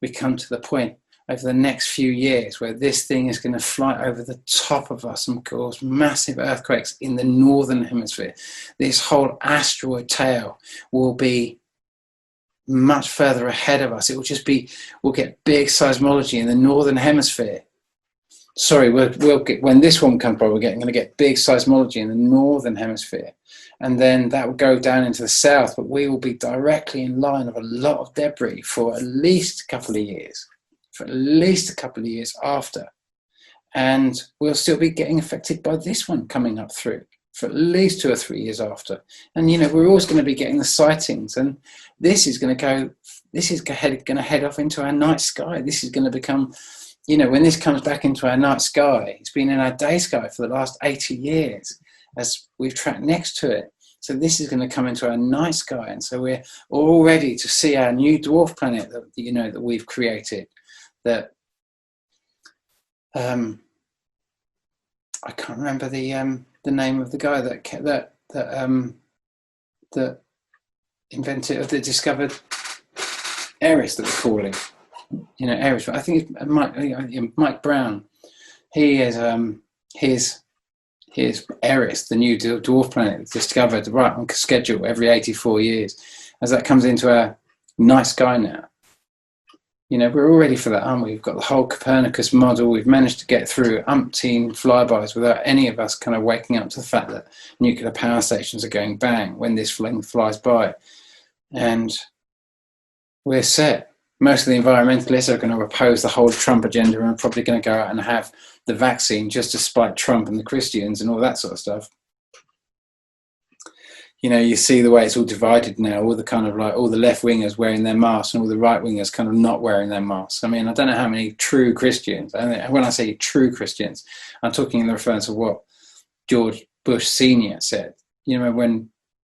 We come to the point over the next few years where this thing is going to fly over the top of us and cause massive earthquakes in the northern hemisphere. This whole asteroid tail will be much further ahead of us. It will just be, we'll get big seismology in the northern hemisphere. Sorry, we'll get, when this one comes by, we're going to get big seismology in the northern hemisphere, and then that will go down into the south, but we will be directly in line of a lot of debris for at least a couple of years, after, and we'll still be getting affected by this one coming up through for at least 2 or 3 years after. And you know, we're always going to be getting the sightings, and this is going to head off into our night sky. This is going to become, you know, when this comes back into our night sky, it's been in our day sky for the last 80 years as we've tracked next to it. So this is going to come into our night sky. And so we're all ready to see our new dwarf planet that, you know, that we've created. That, I can't remember the name of the guy that invented, or that discovered Eris, that we're calling. You know, Eris. I think it's Mike Brown. He is his Eris, the new dwarf planet, discovered right on schedule every 84 years. As that comes into our night sky now, you know, we're all ready for that, aren't we? We've got the whole Copernicus model. We've managed to get through umpteen flybys without any of us kind of waking up to the fact that nuclear power stations are going bang when this thing flies by, and we're set. Most of the environmentalists are going to oppose the whole Trump agenda and are probably going to go out and have the vaccine just to spite Trump and the Christians and all that sort of stuff. You know, you see the way it's all divided now, all the kind of like all the left wingers wearing their masks and all the right wingers kind of not wearing their masks. I mean, I don't know how many true Christians, and when I say true Christians, I'm talking in the reference of what George Bush Sr. said. You know, when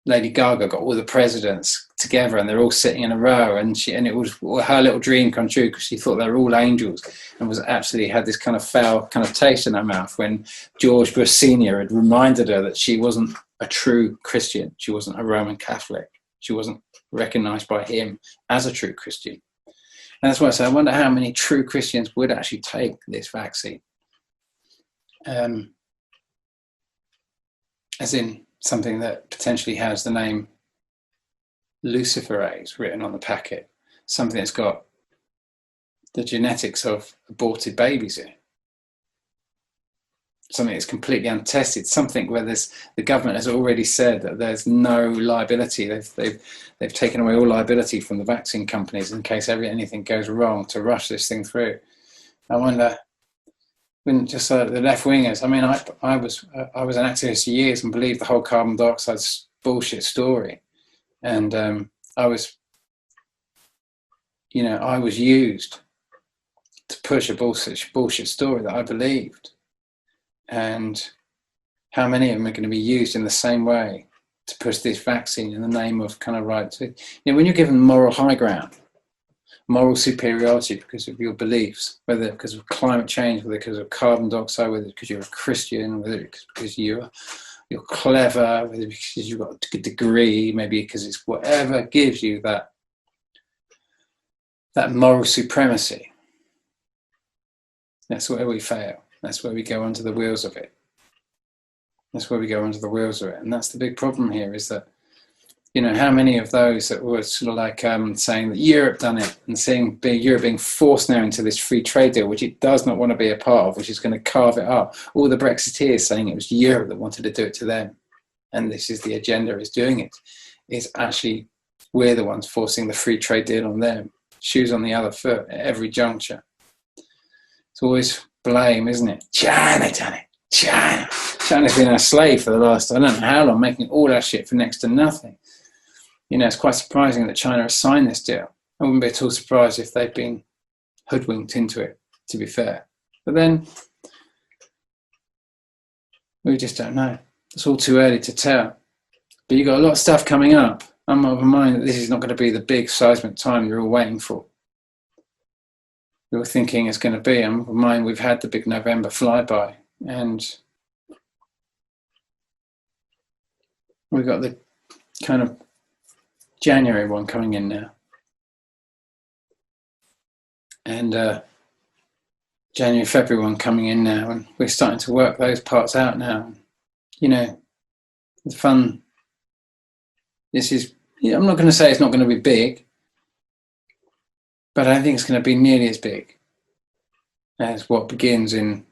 Lady Gaga got all the presidents together and they're all sitting in a row, and it was her little dream come true because she thought they were all angels, and was absolutely had this kind of foul kind of taste in her mouth when George Bush Sr. had reminded her that she wasn't a true Christian. She wasn't a Roman Catholic. She wasn't recognized by him as a true Christian. And that's why I say I wonder how many true Christians would actually take this vaccine. As in something that potentially has the name luciferase written on the packet, something that's got the genetics of aborted babies in it, something that's completely untested, something where the government has already said that there's no liability. They've taken away all liability from the vaccine companies in case anything goes wrong to rush this thing through. I wonder, when just the left wingers. I mean, I was an activist for years and believed the whole carbon dioxide bullshit story, and I was used push a bullshit story that I believed. And how many of them are going to be used in the same way to push this vaccine in the name of kind of right to, when you're given moral high ground, moral superiority because of your beliefs, whether because of climate change, whether because of carbon dioxide, whether because you're a Christian, whether it's because you're clever, whether because you've got a good degree, maybe because it's whatever gives you that moral supremacy. That's where we fail. That's where we go under the wheels of it. That's where we go under the wheels of it. And that's the big problem here, is that, how many of those that were sort of like saying that Europe done it, and seeing Europe being forced now into this free trade deal, which it does not want to be a part of, which is going to carve it up. All the Brexiteers saying it was Europe that wanted to do it to them. And this is the agenda is doing it. It's actually, we're the ones forcing the free trade deal on them. Shoes on the other foot at every juncture. It's always blame, isn't it? China done it. China. China's been our slave for the last, I don't know how long, making all our shit for next to nothing. It's quite surprising that China has signed this deal. I wouldn't be at all surprised if they've been hoodwinked into it, to be fair. But then, we just don't know. It's all too early to tell. But you've got a lot of stuff coming up. I'm of a mind that this is not going to be the big seismic time you're all waiting for. You're thinking it's going to be. I'm of a mind we've had the big November flyby, and we've got the kind of January one coming in now. And January, February one coming in now, and we're starting to work those parts out now. The fun. This is, I'm not going to say it's not going to be big, but I don't think it's going to be nearly as big as what begins in,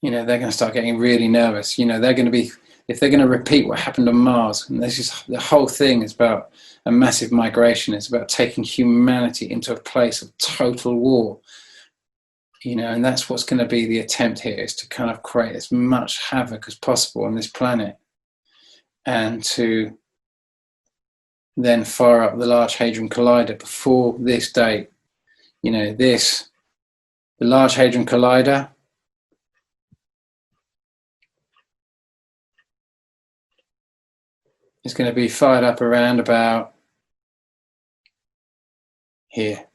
they're going to start getting really nervous. They're going to be, if they're going to repeat what happened on Mars, and this is, the whole thing is about a massive migration. It's about taking humanity into a place of total war. And that's what's going to be the attempt here, is to kind of create as much havoc as possible on this planet, and to then fire up the Large Hadron Collider before this date. The Large Hadron Collider is going to be fired up around about here.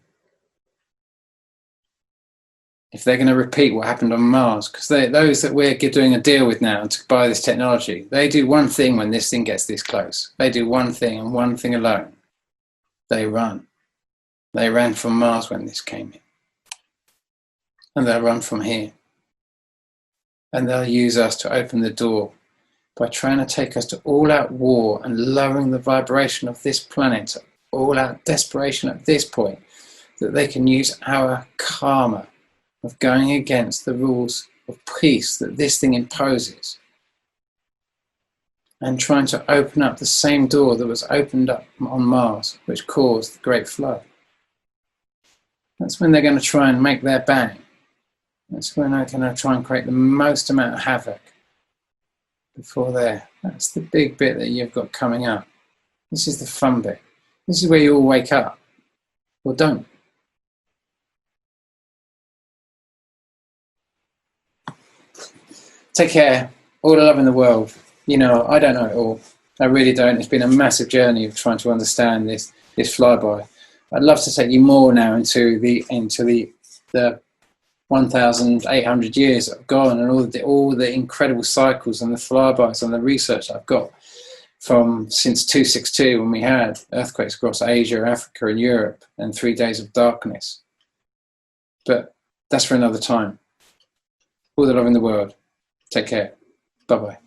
If they're going to repeat what happened on Mars, because those that we're doing a deal with now to buy this technology, they do one thing when this thing gets this close. They do one thing, and one thing alone. They run. They ran from Mars when this came in. And they'll run from here. And they'll use us to open the door by trying to take us to all-out war and lowering the vibration of this planet to all-out desperation at this point, that they can use our karma of going against the rules of peace that this thing imposes, and trying to open up the same door that was opened up on Mars, which caused the Great Flood. That's when they're going to try and make their bang. That's when they're going to try and create the most amount of havoc before there. That's the big bit that you've got coming up. This is the fun bit. This is where you all wake up, or don't. Take care. All the love in the world. I don't know it all. I really don't. It's been a massive journey of trying to understand this flyby. I'd love to take you more now into the 1,800 years that have gone, and all the incredible cycles and the flybys and the research I've got from since 262, when we had earthquakes across Asia, Africa, and Europe, and 3 days of darkness. But that's for another time. All the love in the world. Take care. Bye-bye.